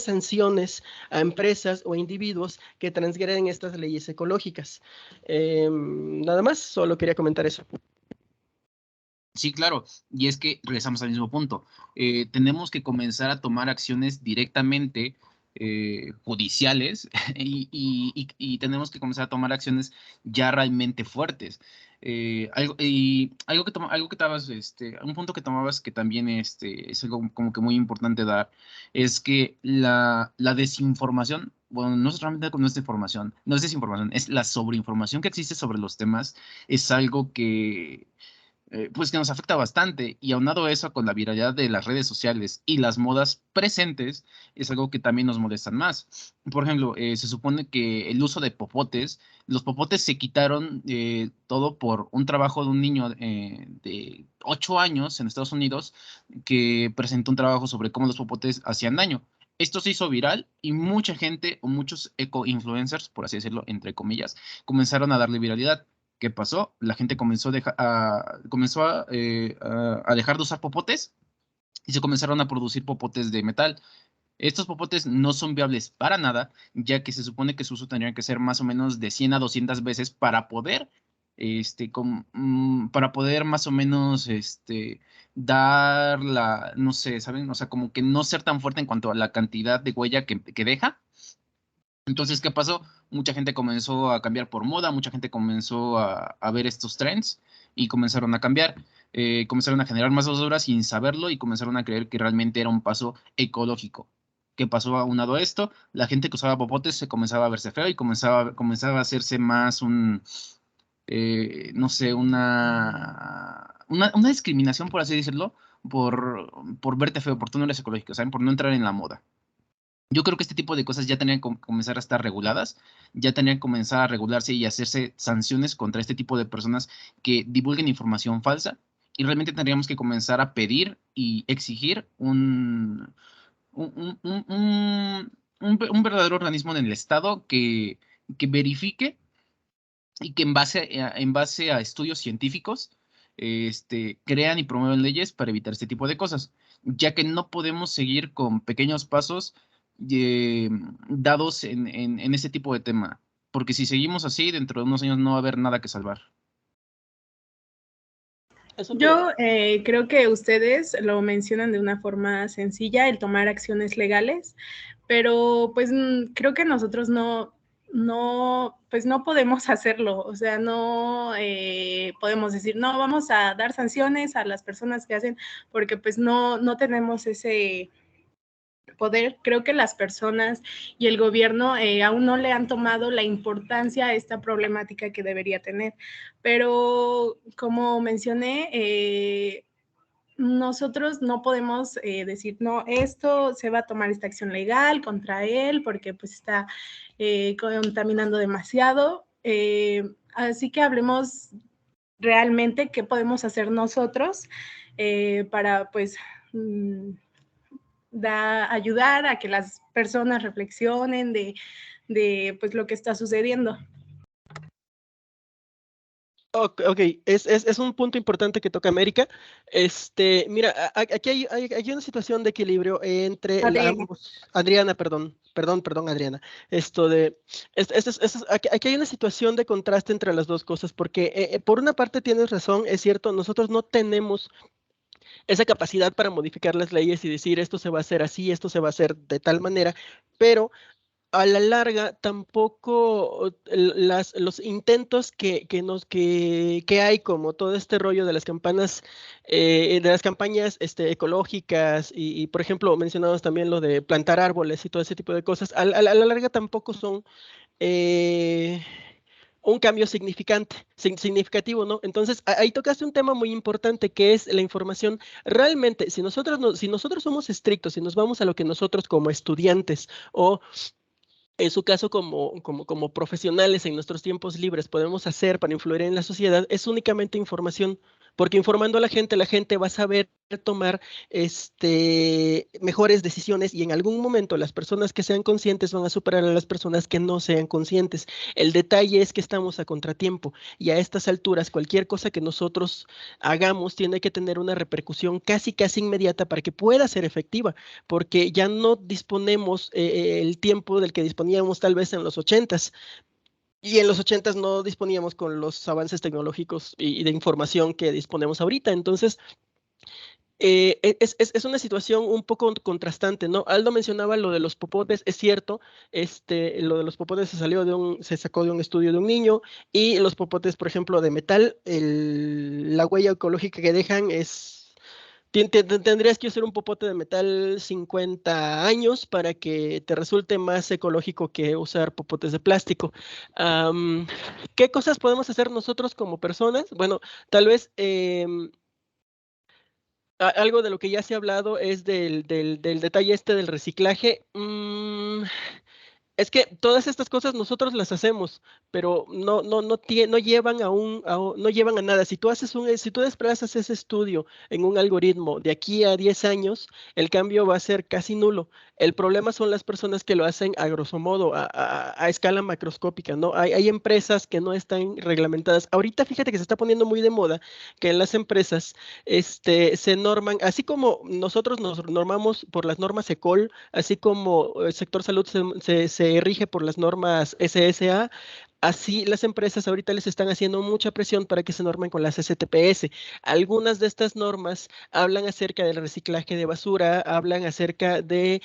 sanciones a empresas o individuos que transgreden estas leyes ecológicas. Nada más, solo quería comentar eso. Sí, claro, y es que regresamos al mismo punto. Tenemos que comenzar a tomar acciones directamente judiciales y tenemos que comenzar a tomar acciones ya realmente fuertes. Algo que estabas, un punto que tomabas que también es algo como que muy importante dar, es que la desinformación, bueno, no es realmente con nuestra información, no es desinformación, es la sobreinformación que existe sobre los temas, es algo que pues que nos afecta bastante, y aunado eso con la viralidad de las redes sociales y las modas presentes, es algo que también nos molestan más. Por ejemplo, se supone que el uso de popotes, los popotes se quitaron todo por un trabajo de un niño de 8 años en Estados Unidos que presentó un trabajo sobre cómo los popotes hacían daño. Esto se hizo viral y mucha gente, o muchos eco-influencers, por así decirlo, entre comillas, comenzaron a darle viralidad. ¿Qué pasó? La gente comenzó a dejar de usar popotes y se comenzaron a producir popotes de metal. Estos popotes no son viables para nada, ya que se supone que su uso tendría que ser más o menos de 100 a 200 veces para poder, para poder más o menos, dar la, no sé, ¿saben? O sea, como que no ser tan fuerte en cuanto a la cantidad de huella que deja. Entonces, ¿qué pasó? Mucha gente comenzó a cambiar por moda, mucha gente comenzó a ver estos trends y comenzaron a cambiar. Comenzaron a generar más basura sin saberlo y comenzaron a creer que realmente era un paso ecológico. ¿Qué pasó aunado a esto? La gente que usaba popotes se comenzaba a verse feo y comenzaba a hacerse más no sé, una discriminación, por así decirlo, por verte feo, por tú no eres ecológico, ¿saben? Por no entrar en la moda. Yo creo que este tipo de cosas ya tenían que comenzar a estar reguladas, ya tenían que comenzar a regularse y hacerse sanciones contra este tipo de personas que divulguen información falsa, y realmente tendríamos que comenzar a pedir y exigir un verdadero organismo en el Estado que verifique y que en base a estudios científicos crean y promuevan leyes para evitar este tipo de cosas, ya que no podemos seguir con pequeños pasos dados en ese tipo de tema, porque si seguimos así, dentro de unos años no va a haber nada que salvar. Yo creo que ustedes lo mencionan de una forma sencilla, el tomar acciones legales, pero pues creo que nosotros pues no podemos hacerlo, o sea, no podemos decir, no, vamos a dar sanciones a las personas que hacen, porque pues no tenemos ese poder. Creo que las personas y el gobierno aún no le han tomado la importancia a esta problemática que debería tener. Pero como mencioné, nosotros no podemos decir, no, esto se va a tomar esta acción legal contra él porque pues está contaminando demasiado. Así que hablemos realmente qué podemos hacer nosotros para pues ayudar a que las personas reflexionen de pues lo que está sucediendo. Ok, es un punto importante que toca América. Mira, aquí hay una situación de equilibrio entre Adriana, perdón, Adriana. Aquí hay una situación de contraste entre las dos cosas, porque por una parte tienes razón, es cierto, nosotros no tenemos esa capacidad para modificar las leyes y decir esto se va a hacer así, esto se va a hacer de tal manera, pero a la larga tampoco los intentos que hay, como todo este rollo de las campañas ecológicas y, por ejemplo, mencionamos también lo de plantar árboles y todo ese tipo de cosas, a la larga tampoco son un cambio significativo, ¿no? Entonces, ahí tocaste un tema muy importante, que es la información. Realmente, si nosotros somos estrictos, si nos vamos a lo que nosotros como estudiantes o en su caso como profesionales en nuestros tiempos libres podemos hacer para influir en la sociedad, es únicamente información, porque informando a la gente va a saber tomar mejores decisiones, y en algún momento las personas que sean conscientes van a superar a las personas que no sean conscientes. El detalle es que estamos a contratiempo, y a estas alturas cualquier cosa que nosotros hagamos tiene que tener una repercusión casi inmediata para que pueda ser efectiva, porque ya no disponemos el tiempo del que disponíamos tal vez en los 80s. Y en los 80s no disponíamos con los avances tecnológicos y de información que disponemos ahorita. Entonces, es una situación un poco contrastante, ¿no? Aldo mencionaba lo de los popotes, es cierto, lo de los popotes se sacó de un estudio de un niño, y los popotes, por ejemplo, de metal, la huella ecológica que dejan es... Tendrías que usar un popote de metal 50 años para que te resulte más ecológico que usar popotes de plástico. ¿Qué cosas podemos hacer nosotros como personas? Bueno, tal vez algo de lo que ya se ha hablado es del detalle del reciclaje. Es que todas estas cosas nosotros las hacemos, pero no llevan no llevan a nada. Si tú desplazas ese estudio en un algoritmo de aquí a 10 años, el cambio va a ser casi nulo. El problema son las personas que lo hacen a grosso modo, a escala macroscópica, ¿no? Hay empresas que no están reglamentadas. Ahorita fíjate que se está poniendo muy de moda que en las empresas se norman, así como nosotros nos normamos por las normas ECOL, así como el sector salud se rige por las normas SSA, así las empresas ahorita les están haciendo mucha presión para que se normen con las STPS. Algunas de estas normas hablan acerca del reciclaje de basura, hablan acerca de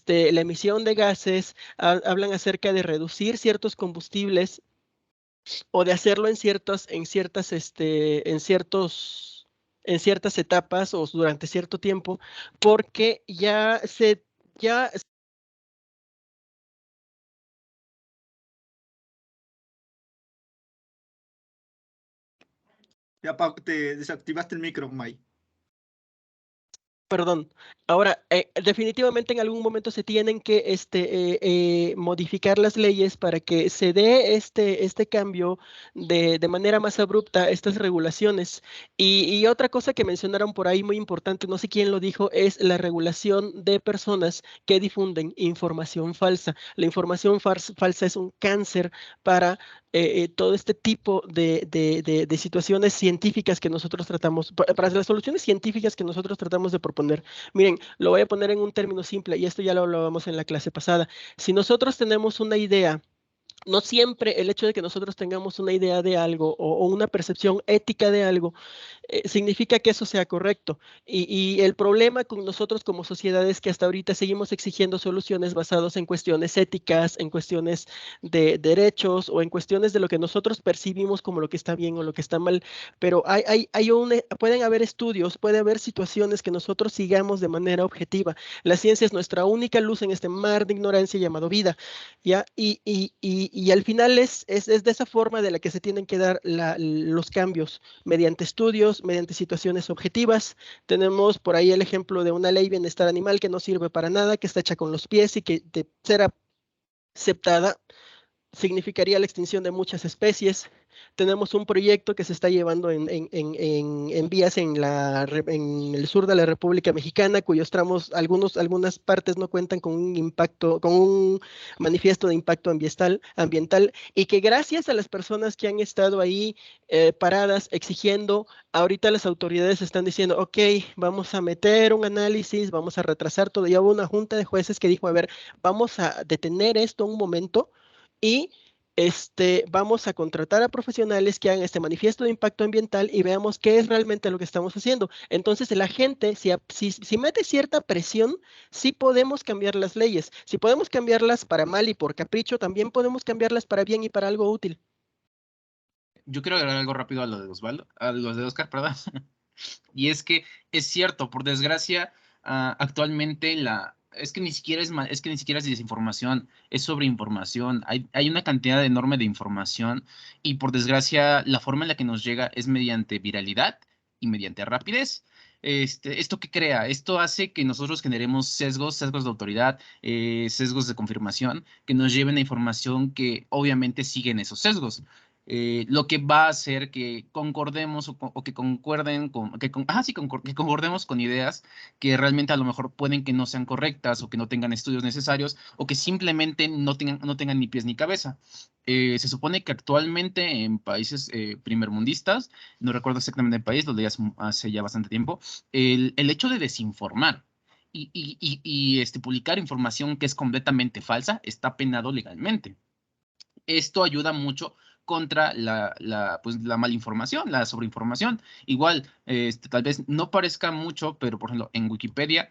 la emisión de gases, hablan acerca de reducir ciertos combustibles o de hacerlo en ciertas etapas o durante cierto tiempo, porque ya te desactivaste el micro, May. Perdón. Ahora, definitivamente en algún momento se tienen que modificar las leyes para que se dé este cambio de manera más abrupta, estas regulaciones. Y otra cosa que mencionaron por ahí muy importante, no sé quién lo dijo, es la regulación de personas que difunden información falsa. La información falsa es un cáncer para todo este tipo de situaciones científicas que nosotros tratamos, para las soluciones científicas que nosotros tratamos de proponer. Miren, lo voy a poner en un término simple, y esto ya lo hablábamos en la clase pasada. Si nosotros tenemos una idea, no siempre el hecho de que nosotros tengamos una idea de algo o una percepción ética de algo significa que eso sea correcto. Y el problema con nosotros como sociedad es que hasta ahorita seguimos exigiendo soluciones basadas en cuestiones éticas, en cuestiones de derechos o en cuestiones de lo que nosotros percibimos como lo que está bien o lo que está mal. Pero pueden haber estudios, puede haber situaciones que nosotros sigamos de manera objetiva. La ciencia es nuestra única luz en este mar de ignorancia llamado vida, ¿ya? Y al final es de esa forma de la que se tienen que dar los cambios, mediante estudios, mediante situaciones objetivas. Tenemos por ahí el ejemplo de una ley de bienestar animal que no sirve para nada, que está hecha con los pies y que de ser aceptada significaría la extinción de muchas especies. Tenemos un proyecto que se está llevando en vías en el sur de la República Mexicana, cuyos tramos, algunas partes no cuentan con un manifiesto de impacto ambiental, y que gracias a las personas que han estado ahí paradas exigiendo, ahorita las autoridades están diciendo, ok, vamos a meter un análisis, vamos a retrasar todo. Ya hubo una junta de jueces que dijo, a ver, vamos a detener esto un momento y vamos a contratar a profesionales que hagan este manifiesto de impacto ambiental y veamos qué es realmente lo que estamos haciendo. Entonces, la gente, si mete cierta presión, sí podemos cambiar las leyes. Si podemos cambiarlas para mal y por capricho, también podemos cambiarlas para bien y para algo útil. Yo quiero agregar algo rápido a lo de Osvaldo, a los de Oscar, perdón. Y es que es cierto, por desgracia, actualmente es que ni siquiera es que ni siquiera es desinformación, es sobreinformación. Hay una cantidad enorme de información y por desgracia la forma en la que nos llega es mediante viralidad y mediante rapidez. ¿Esto qué crea? Esto hace que nosotros generemos sesgos de autoridad, sesgos de confirmación, que nos lleven a información que obviamente siguen esos sesgos. Lo que va a hacer que concordemos o que concuerden que concordemos con ideas que realmente a lo mejor pueden que no sean correctas o que no tengan estudios necesarios o que simplemente no tengan ni pies ni cabeza. Se supone que actualmente en países primermundistas, no recuerdo exactamente el país, lo leí hace ya bastante tiempo, el hecho de desinformar y publicar información que es completamente falsa está penado legalmente. Esto ayuda mucho contra pues, la malinformación, la sobreinformación. Igual, tal vez no parezca mucho, pero por ejemplo, en Wikipedia,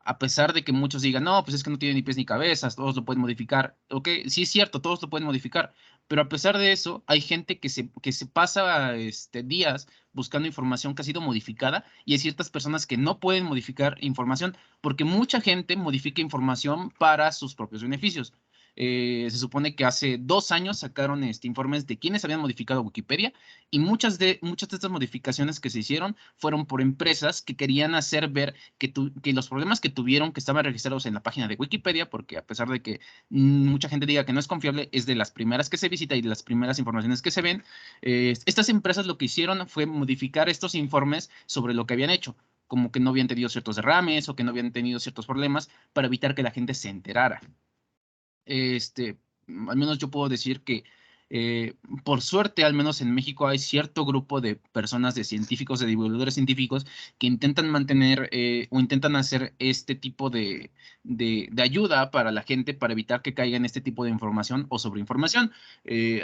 a pesar de que muchos digan, no, pues es que no tiene ni pies ni cabezas, todos lo pueden modificar. Ok, sí es cierto, todos lo pueden modificar, pero a pesar de eso, hay gente que se pasa días buscando información que ha sido modificada y hay ciertas personas que no pueden modificar información porque mucha gente modifica información para sus propios beneficios. Se supone que hace 2 años sacaron informes de quiénes habían modificado Wikipedia y muchas de estas modificaciones que se hicieron fueron por empresas que querían hacer ver que los problemas que tuvieron, que estaban registrados en la página de Wikipedia, porque a pesar de que mucha gente diga que no es confiable, es de las primeras que se visita y de las primeras informaciones que se ven, estas empresas lo que hicieron fue modificar estos informes sobre lo que habían hecho, como que no habían tenido ciertos derrames o que no habían tenido ciertos problemas para evitar que la gente se enterara. Al menos yo puedo decir que por suerte, al menos en México, hay cierto grupo de personas, de científicos, de divulgadores científicos que intentan mantener o intentan hacer este tipo de ayuda para la gente para evitar que caiga en este tipo de información o sobreinformación.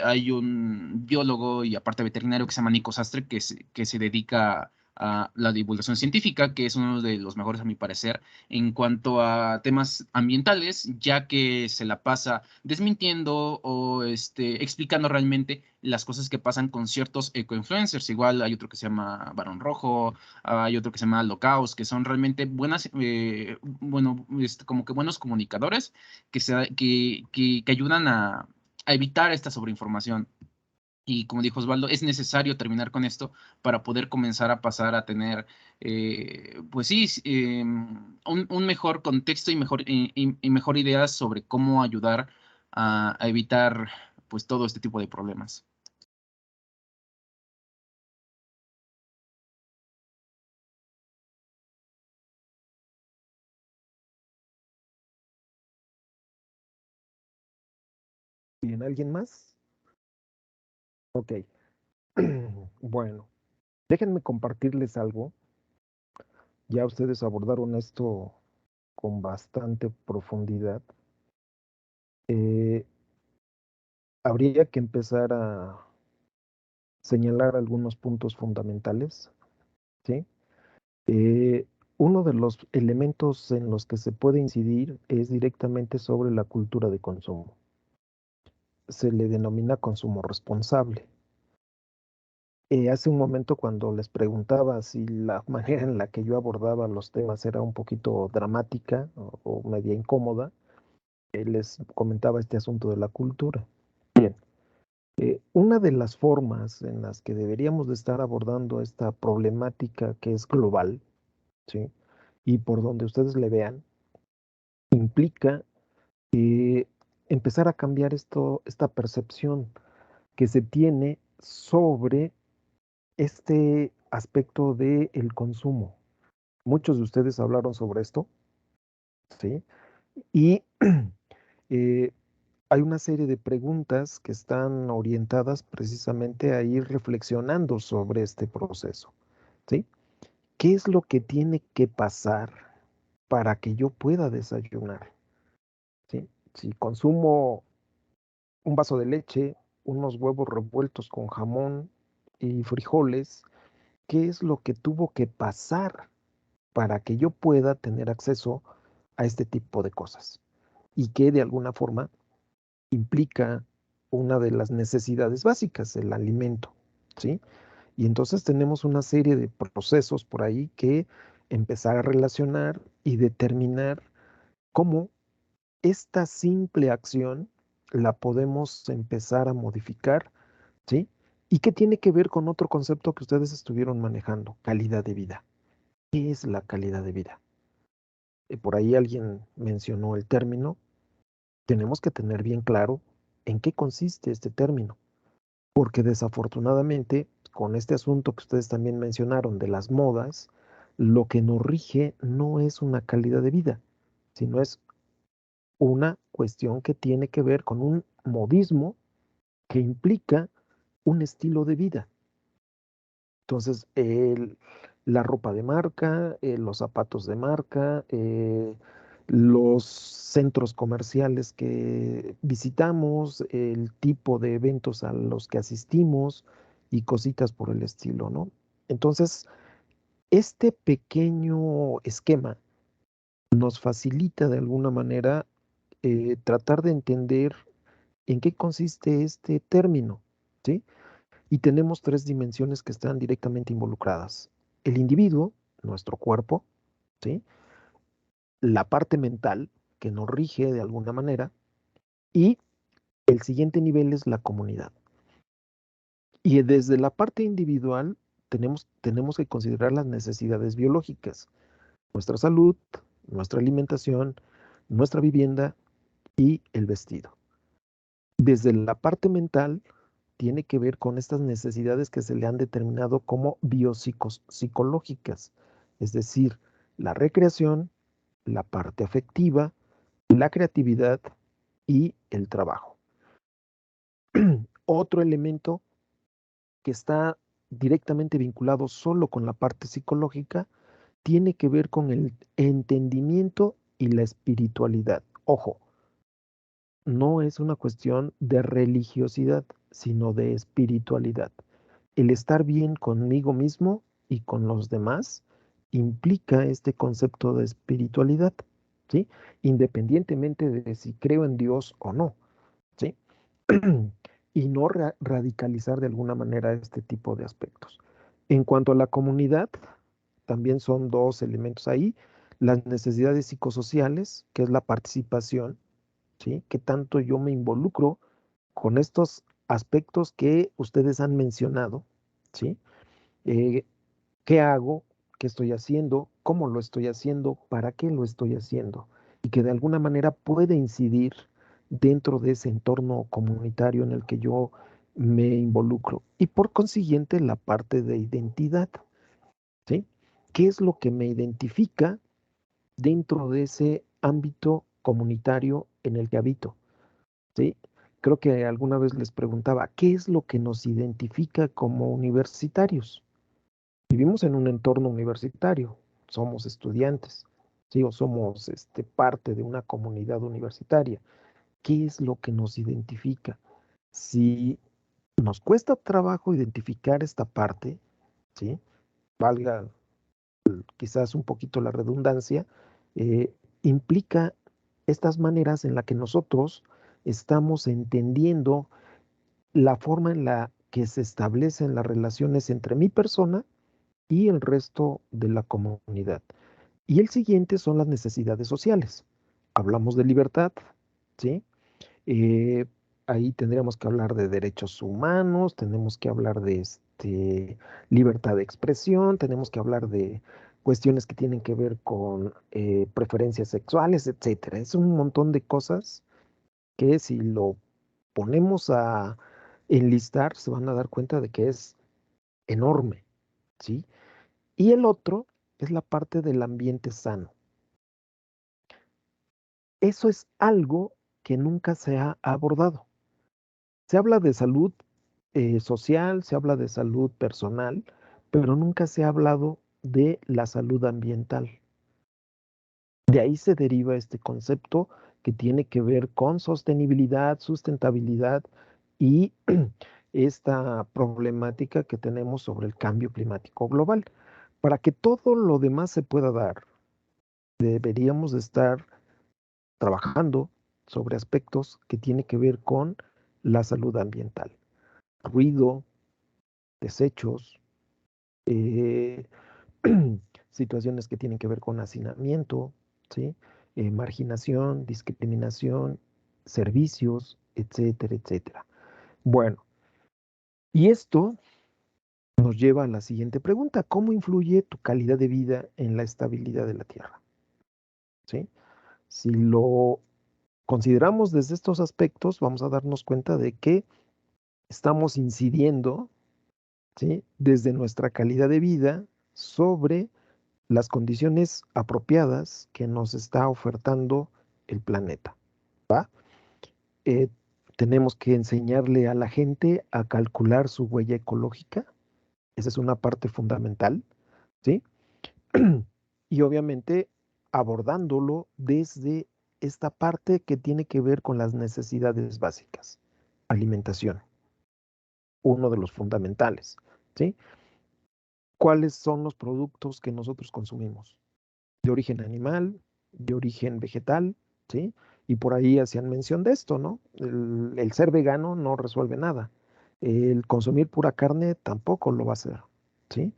Hay un biólogo y aparte veterinario que se llama Nico Sastre que se dedica a la divulgación científica, que es uno de los mejores a mi parecer en cuanto a temas ambientales, ya que se la pasa desmintiendo o explicando realmente las cosas que pasan con ciertos eco-influencers. Igual hay otro que se llama Barón Rojo, hay otro que se llama Locaos, que son realmente buenas, como que buenos comunicadores que ayudan a evitar esta sobreinformación. Y como dijo Osvaldo, es necesario terminar con esto para poder comenzar a pasar a tener, pues sí, un mejor contexto y mejor idea sobre cómo ayudar a evitar pues todo este tipo de problemas. Bien, ¿alguien más? Ok. Bueno, déjenme compartirles algo. Ya ustedes abordaron esto con bastante profundidad. Habría que empezar a señalar algunos puntos fundamentales, ¿sí? Uno de los elementos en los que se puede incidir es directamente sobre la cultura de consumo. Se le denomina consumo responsable. Hace un momento cuando les preguntaba si la manera en la que yo abordaba los temas era un poquito dramática o media incómoda, les comentaba este asunto de la cultura. Bien, una de las formas en las que deberíamos de estar abordando esta problemática que es global, ¿sí? Y por donde ustedes le vean, implica empezar a cambiar esta percepción que se tiene sobre este aspecto del consumo. Muchos de ustedes hablaron sobre esto, ¿sí? Y hay una serie de preguntas que están orientadas precisamente a ir reflexionando sobre este proceso, ¿sí? ¿Qué es lo que tiene que pasar para que yo pueda desayunar? ¿Sí? Si consumo un vaso de leche, unos huevos revueltos con jamón y frijoles, ¿qué es lo que tuvo que pasar para que yo pueda tener acceso a este tipo de cosas? Y que de alguna forma implica una de las necesidades básicas, el alimento, ¿sí? Y entonces tenemos una serie de procesos por ahí que empezar a relacionar y determinar cómo esta simple acción la podemos empezar a modificar, ¿sí? Y que tiene que ver con otro concepto que ustedes estuvieron manejando, calidad de vida. ¿Qué es la calidad de vida? Por ahí alguien mencionó el término. Tenemos que tener bien claro en qué consiste este término, porque desafortunadamente con este asunto que ustedes también mencionaron de las modas, lo que nos rige no es una calidad de vida, sino es una cuestión que tiene que ver con un modismo que implica un estilo de vida. Entonces, la ropa de marca, los zapatos de marca, los centros comerciales que visitamos, el tipo de eventos a los que asistimos y cositas por el estilo, ¿no? Entonces, este pequeño esquema nos facilita de alguna manera tratar de entender en qué consiste este término, ¿sí? Y tenemos tres dimensiones que están directamente involucradas. El individuo, nuestro cuerpo, ¿sí? La parte mental, que nos rige de alguna manera, y el siguiente nivel es la comunidad. Y desde la parte individual tenemos que considerar las necesidades biológicas, nuestra salud, nuestra alimentación, nuestra vivienda y el vestido. Desde la parte mental tiene que ver con estas necesidades que se le han determinado como biopsicológicas, es decir, la recreación, la parte afectiva, la creatividad y el trabajo. Otro elemento que está directamente vinculado solo con la parte psicológica tiene que ver con el entendimiento y la espiritualidad. Ojo, no es una cuestión de religiosidad, sino de espiritualidad. El estar bien conmigo mismo y con los demás implica este concepto de espiritualidad, ¿sí? Independientemente de si creo en Dios o no, ¿sí? Y no radicalizar de alguna manera este tipo de aspectos. En cuanto a la comunidad, también son dos elementos ahí, las necesidades psicosociales, que es la participación, ¿sí? Que tanto yo me involucro con estos aspectos que ustedes han mencionado, ¿sí? ¿Qué hago? ¿Qué estoy haciendo? ¿Cómo lo estoy haciendo? ¿Para qué lo estoy haciendo? Y que de alguna manera puede incidir dentro de ese entorno comunitario en el que yo me involucro. Y por consiguiente, la parte de identidad, ¿sí? ¿Qué es lo que me identifica dentro de ese ámbito comunitario en el que habito? ¿Sí? Creo que alguna vez les preguntaba, ¿qué es lo que nos identifica como universitarios? Vivimos en un entorno universitario, somos estudiantes, ¿sí? O somos parte de una comunidad universitaria. ¿Qué es lo que nos identifica? Si nos cuesta trabajo identificar esta parte, ¿sí? Valga quizás un poquito la redundancia, implica estas maneras en las que nosotros estamos entendiendo la forma en la que se establecen las relaciones entre mi persona y el resto de la comunidad. Y el siguiente son las necesidades sociales. Hablamos de libertad, ¿sí? Eh, Ahí tendríamos que hablar de derechos humanos, tenemos que hablar de libertad de expresión, tenemos que hablar de cuestiones que tienen que ver con preferencias sexuales, etcétera. Es un montón de cosas que si lo ponemos a enlistar, se van a dar cuenta de que es enorme, ¿sí? Y el otro es la parte del ambiente sano. Eso es algo que nunca se ha abordado. Se habla de salud social, se habla de salud personal, pero nunca se ha hablado de la salud ambiental. De ahí se deriva este concepto que tiene que ver con sostenibilidad, sustentabilidad y esta problemática que tenemos sobre el cambio climático global. Para que todo lo demás se pueda dar, deberíamos estar trabajando sobre aspectos que tienen que ver con la salud ambiental. Ruido, desechos, situaciones que tienen que ver con hacinamiento, ¿sí? Marginación, discriminación, servicios, etcétera, etcétera. Bueno, y esto nos lleva a la siguiente pregunta: ¿cómo influye tu calidad de vida en la estabilidad de la Tierra? ¿Sí? Si lo consideramos desde estos aspectos, vamos a darnos cuenta de que estamos incidiendo, ¿sí?, desde nuestra calidad de vida sobre las condiciones apropiadas que nos está ofertando el planeta, ¿va? Tenemos que enseñarle a la gente a calcular su huella ecológica. Esa es una parte fundamental, ¿sí? Y obviamente abordándolo desde esta parte que tiene que ver con las necesidades básicas. Alimentación, uno de los fundamentales, ¿sí? ¿Cuáles son los productos que nosotros consumimos? De origen animal, de origen vegetal, ¿sí? Y por ahí hacían mención de esto, ¿no? El ser vegano no resuelve nada. El consumir pura carne tampoco lo va a hacer, ¿sí?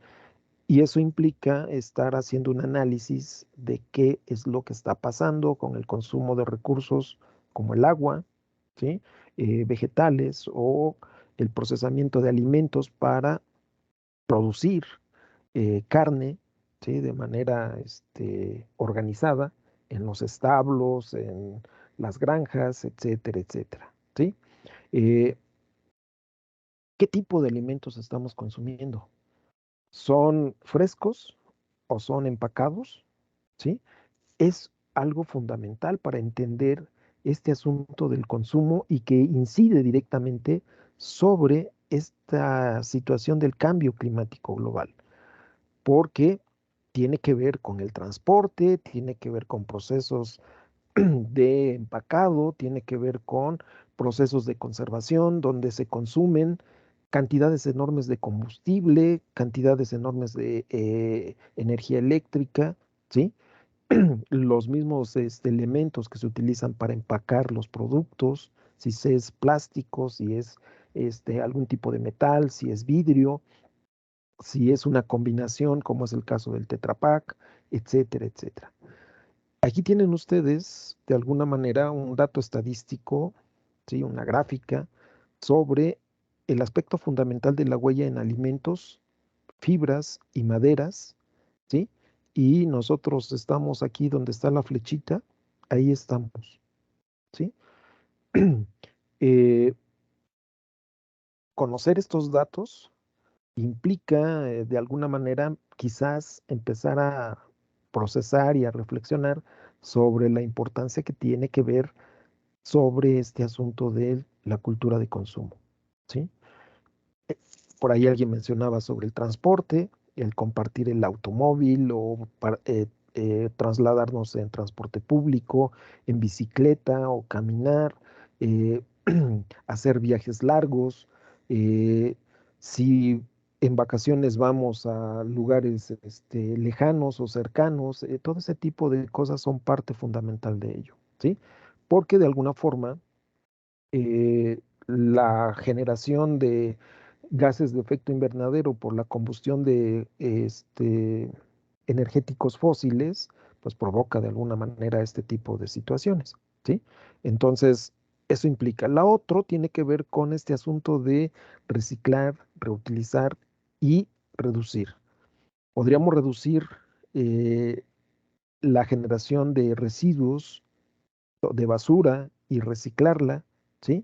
Y eso implica estar haciendo un análisis de qué es lo que está pasando con el consumo de recursos como el agua, ¿sí? Vegetales o el procesamiento de alimentos para producir carne, ¿sí?, de manera organizada en los establos, en las granjas, etcétera, etcétera, ¿sí? ¿Qué tipo de alimentos estamos consumiendo? ¿Son frescos o son empacados? ¿Sí? Es algo fundamental para entender este asunto del consumo y que incide directamente sobre esta situación del cambio climático global, porque tiene que ver con el transporte, tiene que ver con procesos de empacado, tiene que ver con procesos de conservación donde se consumen cantidades enormes de combustible, cantidades enormes de energía eléctrica, ¿sí? Los mismos elementos que se utilizan para empacar los productos, si es plástico, si es algún tipo de metal, si es vidrio, si es una combinación, como es el caso del Tetra Pak, etcétera, etcétera. Aquí tienen ustedes, de alguna manera, un dato estadístico, ¿sí?, una gráfica sobre el aspecto fundamental de la huella en alimentos, fibras y maderas, ¿sí? Y nosotros estamos aquí donde está la flechita, ahí estamos, ¿sí? Conocer estos datos implica, de alguna manera, quizás empezar a procesar y a reflexionar sobre la importancia que tiene que ver sobre este asunto de la cultura de consumo, ¿sí? Por ahí alguien mencionaba sobre el transporte, el compartir el automóvil o trasladarnos en transporte público, en bicicleta o caminar, eh, hacer viajes largos. Si en vacaciones vamos a lugares lejanos o cercanos, todo ese tipo de cosas son parte fundamental de ello, ¿sí? Porque de alguna forma la generación de gases de efecto invernadero por la combustión de energéticos fósiles, pues provoca de alguna manera este tipo de situaciones, ¿sí? Entonces, eso implica. La otra tiene que ver con este asunto de reciclar, reutilizar y reducir. Podríamos reducir la generación de residuos de basura y reciclarla, ¿sí?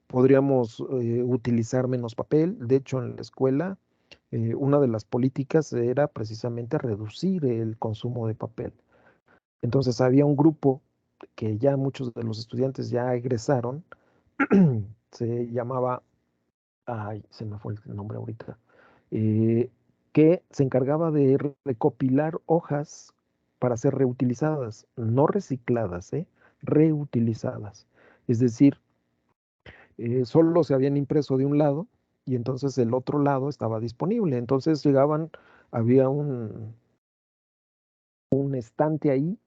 Podríamos utilizar menos papel. De hecho, en la escuela, una de las políticas era precisamente reducir el consumo de papel. Entonces había un grupo que ya muchos de los estudiantes ya egresaron, se llamaba, ay, se me fue el nombre ahorita, que se encargaba de recopilar hojas para ser reutilizadas, no recicladas, reutilizadas. Es decir, solo se habían impreso de un lado y entonces el otro lado estaba disponible. Entonces llegaban, había un estante ahí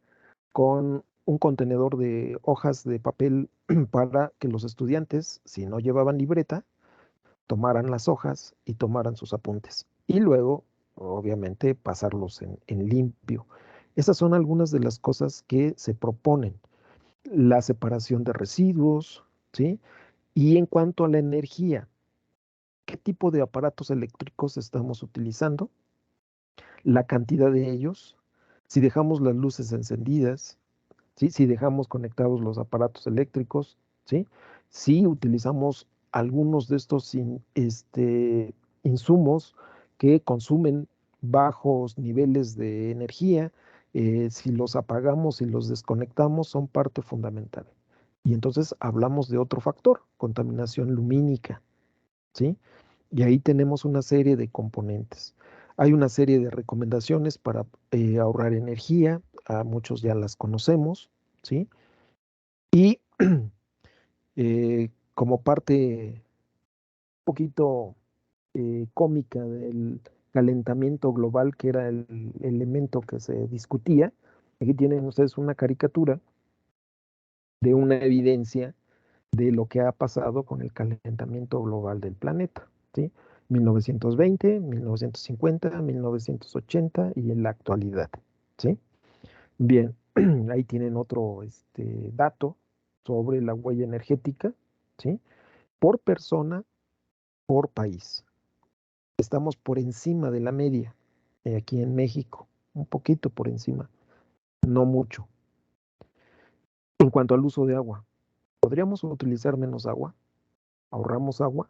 con un contenedor de hojas de papel para que los estudiantes, si no llevaban libreta, tomaran las hojas y tomaran sus apuntes. Y luego, obviamente, pasarlos en limpio. Esas son algunas de las cosas que se proponen. La separación de residuos, ¿sí? Y en cuanto a la energía, ¿qué tipo de aparatos eléctricos estamos utilizando? La cantidad de ellos, si dejamos las luces encendidas, ¿sí? Si dejamos conectados los aparatos eléctricos, ¿sí? Si utilizamos algunos de estos insumos que consumen bajos niveles de energía, si los apagamos y los desconectamos, son parte fundamental. Y entonces hablamos de otro factor, contaminación lumínica, ¿sí? Y ahí tenemos una serie de componentes. Hay una serie de recomendaciones para ahorrar energía, a muchos ya las conocemos, ¿sí? Y como parte un poquito cómica del calentamiento global, que era el elemento que se discutía, aquí tienen ustedes una caricatura de una evidencia de lo que ha pasado con el calentamiento global del planeta, ¿sí? 1920, 1950, 1980 y en la actualidad, ¿sí? Bien, ahí tienen otro dato sobre la huella energética, ¿sí? Por persona, por país. Estamos por encima de la media aquí en México, un poquito por encima, no mucho. En cuanto al uso de agua, ¿podríamos utilizar menos agua? ¿Ahorramos agua?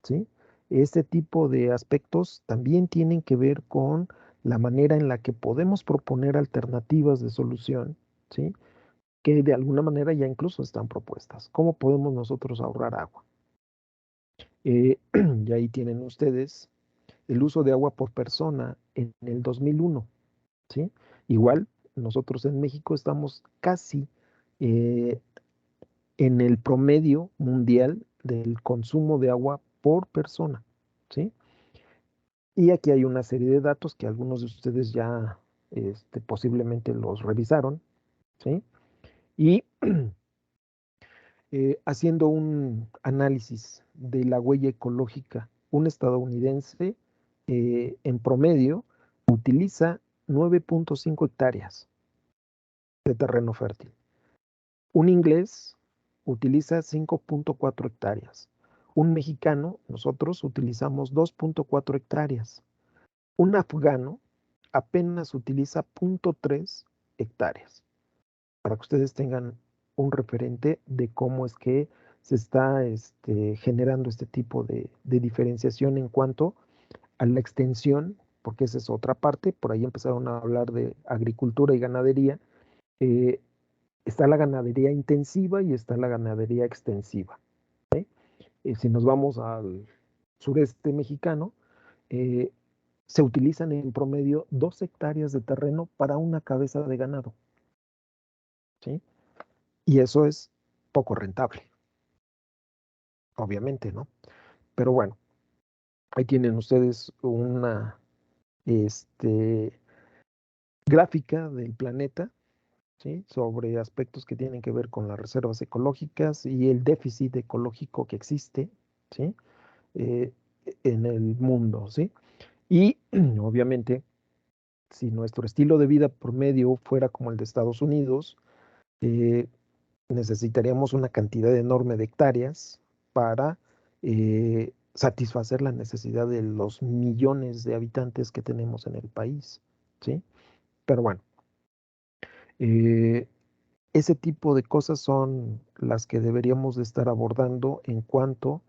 ¿Sí? Este tipo de aspectos también tienen que ver con la manera en la que podemos proponer alternativas de solución, ¿sí? Que de alguna manera ya incluso están propuestas. ¿Cómo podemos nosotros ahorrar agua? Y ahí tienen ustedes el uso de agua por persona en el 2001, ¿sí? Igual, nosotros en México estamos casi en el promedio mundial del consumo de agua por persona, ¿sí? Y aquí hay una serie de datos que algunos de ustedes ya posiblemente los revisaron, ¿sí? Y haciendo un análisis de la huella ecológica, un estadounidense en promedio utiliza 9.5 hectáreas de terreno fértil. Un inglés utiliza 5.4 hectáreas. Un mexicano, nosotros utilizamos 2.4 hectáreas. Un afgano apenas utiliza 0.3 hectáreas. Para que ustedes tengan un referente de cómo es que se está generando este tipo de diferenciación en cuanto a la extensión, porque esa es otra parte. Por ahí empezaron a hablar de agricultura y ganadería. Está la ganadería intensiva y está la ganadería extensiva, ¿sí? Si nos vamos al sureste mexicano, se utilizan en promedio 2 hectáreas de terreno para una cabeza de ganado, ¿sí? Y eso es poco rentable, obviamente, ¿no? Pero bueno, ahí tienen ustedes una gráfica del planeta, ¿sí? Sobre aspectos que tienen que ver con las reservas ecológicas y el déficit ecológico que existe, ¿sí? En el mundo, ¿sí? Y obviamente, si nuestro estilo de vida promedio fuera como el de Estados Unidos, necesitaríamos una cantidad enorme de hectáreas para satisfacer la necesidad de los millones de habitantes que tenemos en el país, ¿sí? Pero bueno, ese tipo de cosas son las que deberíamos de estar abordando en cuanto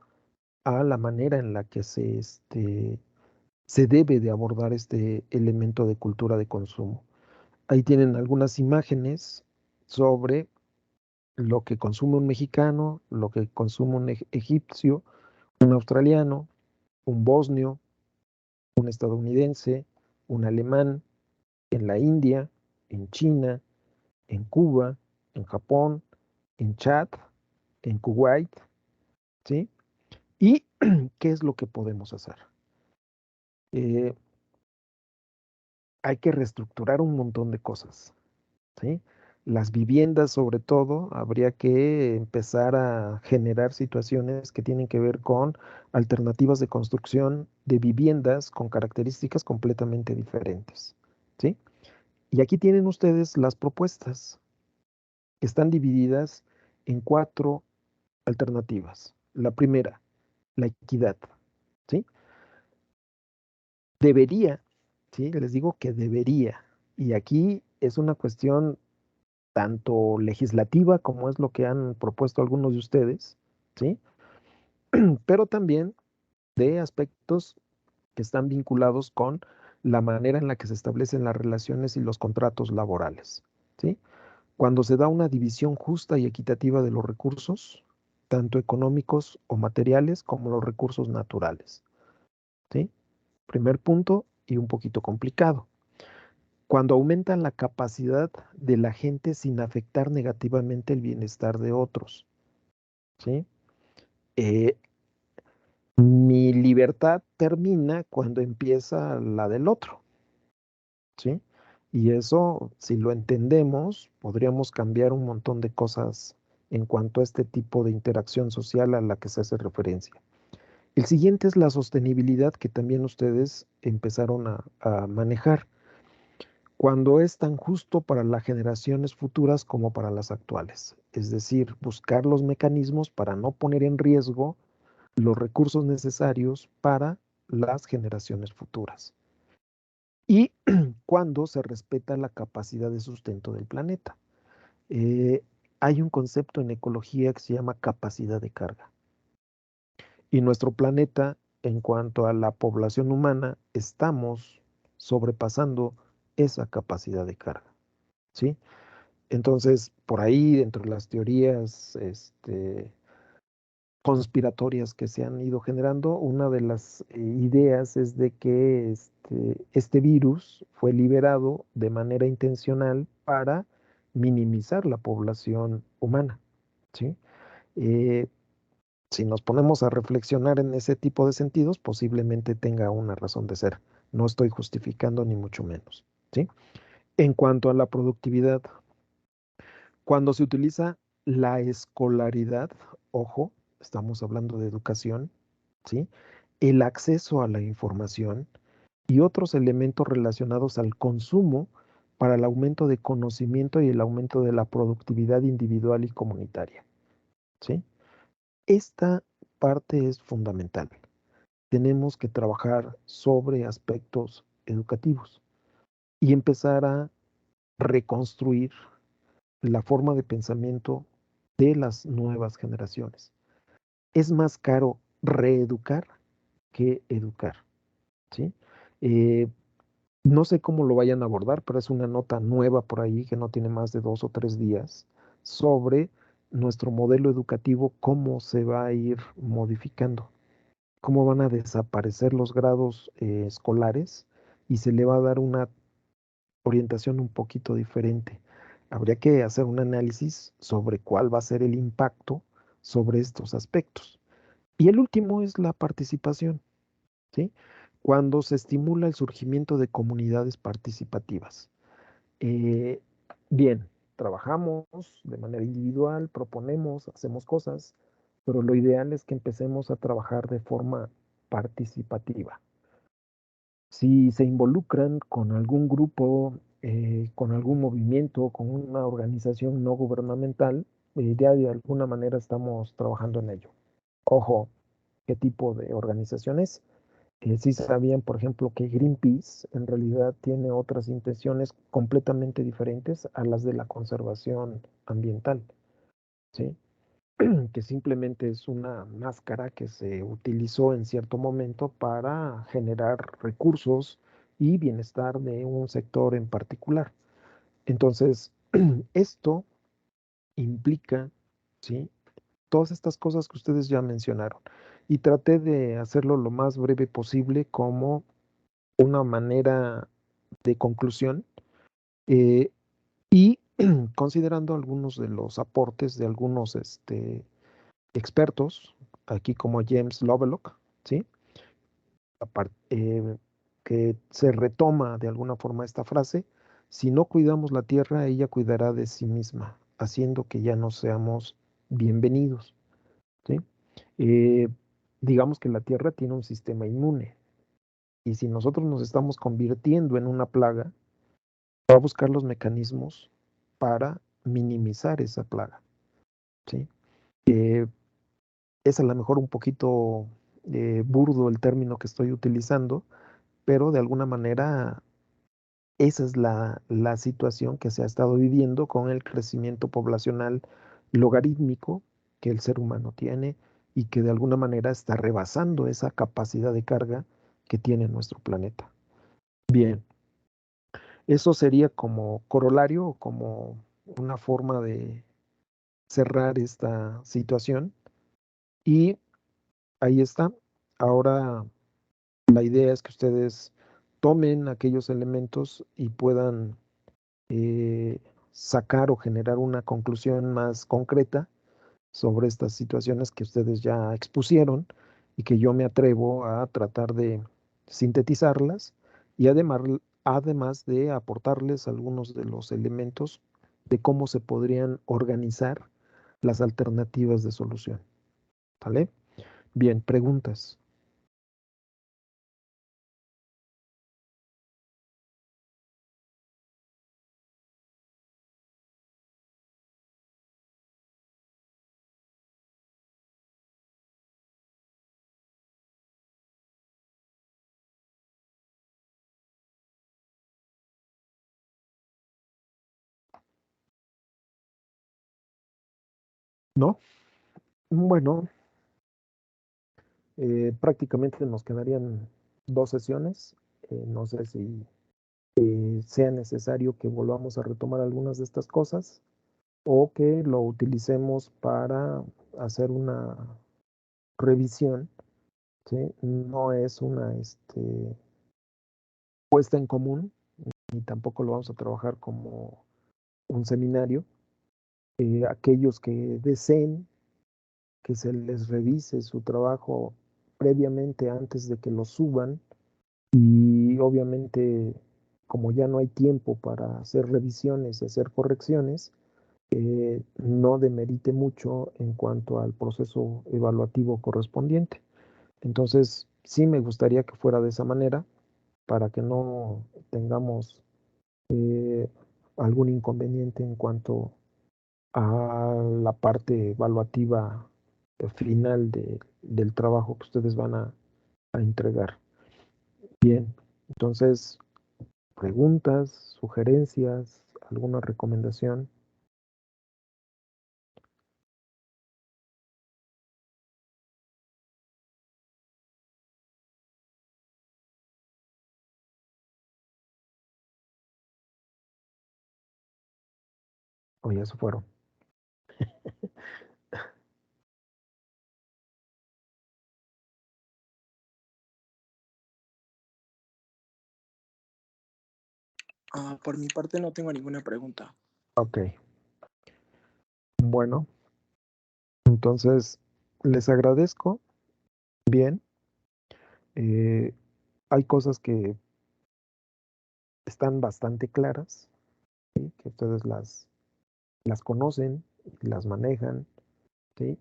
a la manera en la que se debe de abordar este elemento de cultura de consumo. Ahí tienen algunas imágenes sobre lo que consume un mexicano, lo que consume un egipcio, un australiano, un bosnio, un estadounidense, un alemán, en la India, en China, en Cuba, en Japón, en Chad, en Kuwait, ¿sí? ¿Y qué es lo que podemos hacer? Hay que reestructurar un montón de cosas, ¿sí? Las viviendas, sobre todo, habría que empezar a generar situaciones que tienen que ver con alternativas de construcción de viviendas con características completamente diferentes, ¿sí? Y aquí tienen ustedes las propuestas. Están divididas en 4 alternativas. La primera, la equidad, ¿sí? Debería, ¿sí? Les digo que debería. Y aquí es una cuestión tanto legislativa como es lo que han propuesto algunos de ustedes, ¿sí? Pero también de aspectos que están vinculados con la manera en la que se establecen las relaciones y los contratos laborales, ¿sí? Cuando se da una división justa y equitativa de los recursos, tanto económicos o materiales como los recursos naturales, ¿sí? Primer punto y un poquito complicado. Cuando aumenta la capacidad de la gente sin afectar negativamente el bienestar de otros, ¿sí? Mi libertad termina cuando empieza la del otro, ¿sí? Y eso, si lo entendemos, podríamos cambiar un montón de cosas en cuanto a este tipo de interacción social a la que se hace referencia. El siguiente es la sostenibilidad que también ustedes empezaron a manejar, cuando es tan justo para las generaciones futuras como para las actuales. Es decir, buscar los mecanismos para no poner en riesgo los recursos necesarios para las generaciones futuras. Y cuando se respeta la capacidad de sustento del planeta. Hay un concepto en ecología que se llama capacidad de carga. Y nuestro planeta, en cuanto a la población humana, estamos sobrepasando esa capacidad de carga, ¿sí? Entonces, por ahí, dentro de las teorías conspiratorias que se han ido generando, una de las ideas es de que este virus fue liberado de manera intencional para minimizar la población humana, ¿sí? Si nos ponemos a reflexionar en ese tipo de sentidos, posiblemente tenga una razón de ser. No estoy justificando ni mucho menos, ¿sí? En cuanto a la productividad, cuando se utiliza la escolaridad, ojo, estamos hablando de educación, ¿sí? El acceso a la información y otros elementos relacionados al consumo para el aumento de conocimiento y el aumento de la productividad individual y comunitaria, ¿sí? Esta parte es fundamental. Tenemos que trabajar sobre aspectos educativos y empezar a reconstruir la forma de pensamiento de las nuevas generaciones. Es más caro reeducar que educar, ¿sí? No sé cómo lo vayan a abordar, pero es una nota nueva por ahí que no tiene más de 2 o 3 días sobre nuestro modelo educativo, cómo se va a ir modificando, cómo van a desaparecer los grados escolares y se le va a dar una orientación un poquito diferente. Habría que hacer un análisis sobre cuál va a ser el impacto sobre estos aspectos. Y el último es la participación, ¿sí? Cuando se estimula el surgimiento de comunidades participativas. Eh, bien, trabajamos de manera individual, proponemos, hacemos cosas, pero lo ideal es que empecemos a trabajar de forma participativa. Si se involucran con algún grupo, con algún movimiento, con una organización no gubernamental, ya de alguna manera estamos trabajando en ello. Ojo, ¿qué tipo de organizaciones? Sí sabían, por ejemplo, que Greenpeace en realidad tiene otras intenciones completamente diferentes a las de la conservación ambiental, ¿sí? Que simplemente es una máscara que se utilizó en cierto momento para generar recursos y bienestar de un sector en particular. Entonces, esto implica, ¿sí? Todas estas cosas que ustedes ya mencionaron. Y traté de hacerlo lo más breve posible como una manera de conclusión. Y considerando algunos de los aportes de algunos expertos, aquí como James Lovelock, ¿sí? Que se retoma de alguna forma esta frase: si no cuidamos la tierra, ella cuidará de sí misma, haciendo que ya no seamos bienvenidos, ¿sí? Eh, digamos que la tierra tiene un sistema inmune, y si nosotros nos estamos convirtiendo en una plaga, va a buscar los mecanismos para minimizar esa plaga, ¿sí? Es a lo mejor un poquito burdo el término que estoy utilizando, pero de alguna manera esa es la situación que se ha estado viviendo con el crecimiento poblacional logarítmico que el ser humano tiene y que de alguna manera está rebasando esa capacidad de carga que tiene nuestro planeta. Bien, eso sería como corolario o como una forma de cerrar esta situación. Y ahí está. Ahora la idea es que ustedes tomen aquellos elementos y puedan sacar o generar una conclusión más concreta sobre estas situaciones que ustedes ya expusieron y que yo me atrevo a tratar de sintetizarlas, y además de aportarles algunos de los elementos de cómo se podrían organizar las alternativas de solución. ¿Vale? Bien, preguntas. ¿No? Bueno, prácticamente nos quedarían 2 sesiones. No sé si sea necesario que volvamos a retomar algunas de estas cosas o que lo utilicemos para hacer una revisión, ¿sí? No es una puesta en común, y tampoco lo vamos a trabajar como un seminario. Aquellos que deseen que se les revise su trabajo previamente antes de que lo suban, y obviamente como ya no hay tiempo para hacer revisiones y hacer correcciones, no demerite mucho en cuanto al proceso evaluativo correspondiente. Entonces, sí me gustaría que fuera de esa manera para que no tengamos algún inconveniente en cuanto a la parte evaluativa final del trabajo que ustedes van a entregar. Bien, entonces, preguntas, sugerencias, alguna recomendación. O ya se fueron. Por mi parte no tengo ninguna pregunta. Ok. Bueno, entonces les agradezco. Bien. Hay cosas que están bastante claras, ¿sí? Que ustedes las conocen y las manejan, ¿sí?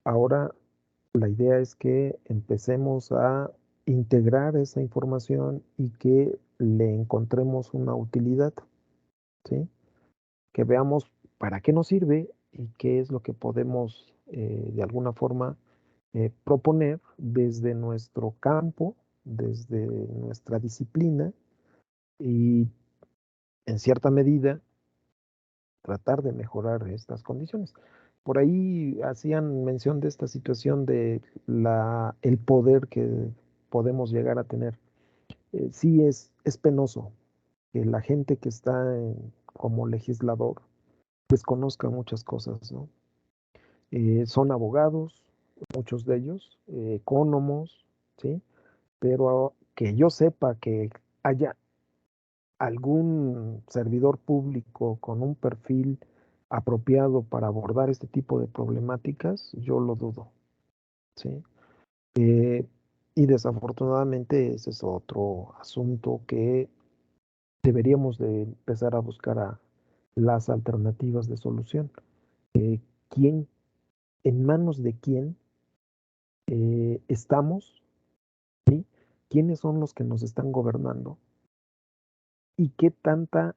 Ahora la idea es que empecemos a integrar esa información y que le encontremos una utilidad, ¿sí? Que veamos para qué nos sirve y qué es lo que podemos de alguna forma proponer desde nuestro campo, desde nuestra disciplina, y en cierta medida tratar de mejorar estas condiciones. Por ahí hacían mención de esta situación de el poder que podemos llegar a tener. Sí es penoso que la gente que está como legislador desconozca muchas cosas, ¿no? Son abogados, muchos de ellos, economos, ¿sí? Pero que yo sepa que haya algún servidor público con un perfil apropiado para abordar este tipo de problemáticas, yo lo dudo, ¿sí? Y desafortunadamente ese es otro asunto que deberíamos de empezar a buscar las alternativas de solución. ¿Quién, en manos de quién estamos? ¿Sí? ¿Quiénes son los que nos están gobernando? ¿Y qué tanta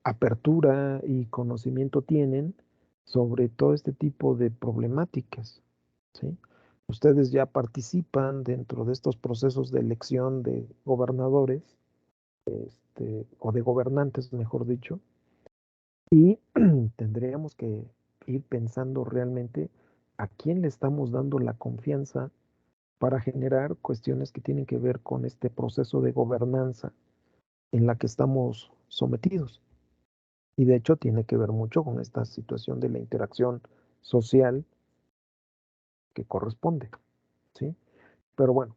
apertura y conocimiento tienen sobre todo este tipo de problemáticas? ¿Sí? Ustedes ya participan dentro de estos procesos de elección de gobernadores, o de gobernantes, mejor dicho, y tendríamos que ir pensando realmente a quién le estamos dando la confianza para generar cuestiones que tienen que ver con este proceso de gobernanza en la que estamos sometidos. Y de hecho tiene que ver mucho con esta situación de la interacción social que corresponde, ¿sí? Pero bueno,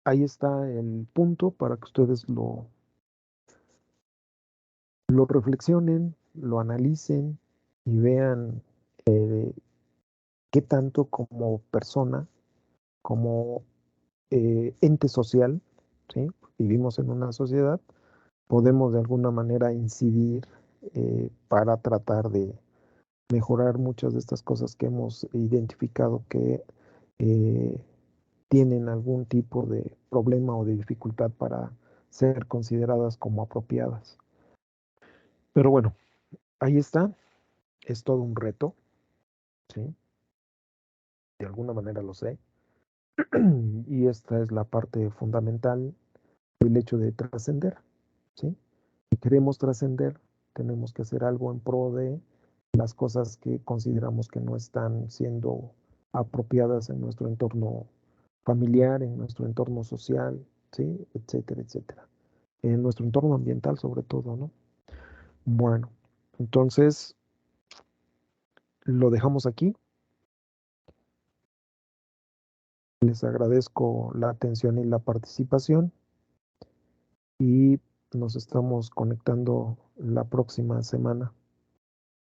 ahí está el punto para que ustedes lo reflexionen, lo analicen y vean qué tanto como persona, como ente social, ¿sí? Vivimos en una sociedad, podemos de alguna manera incidir para tratar de mejorar muchas de estas cosas que hemos identificado que tienen algún tipo de problema o de dificultad para ser consideradas como apropiadas. Pero bueno, ahí está, es todo un reto, ¿sí? De alguna manera lo sé. Y esta es la parte fundamental del hecho de trascender, ¿sí? Si queremos trascender, tenemos que hacer algo en pro de las cosas que consideramos que no están siendo apropiadas en nuestro entorno familiar, en nuestro entorno social, ¿sí? Etcétera, etcétera. En nuestro entorno ambiental sobre todo, ¿no? Bueno, entonces lo dejamos aquí. Les agradezco la atención y la participación y nos estamos conectando la próxima semana.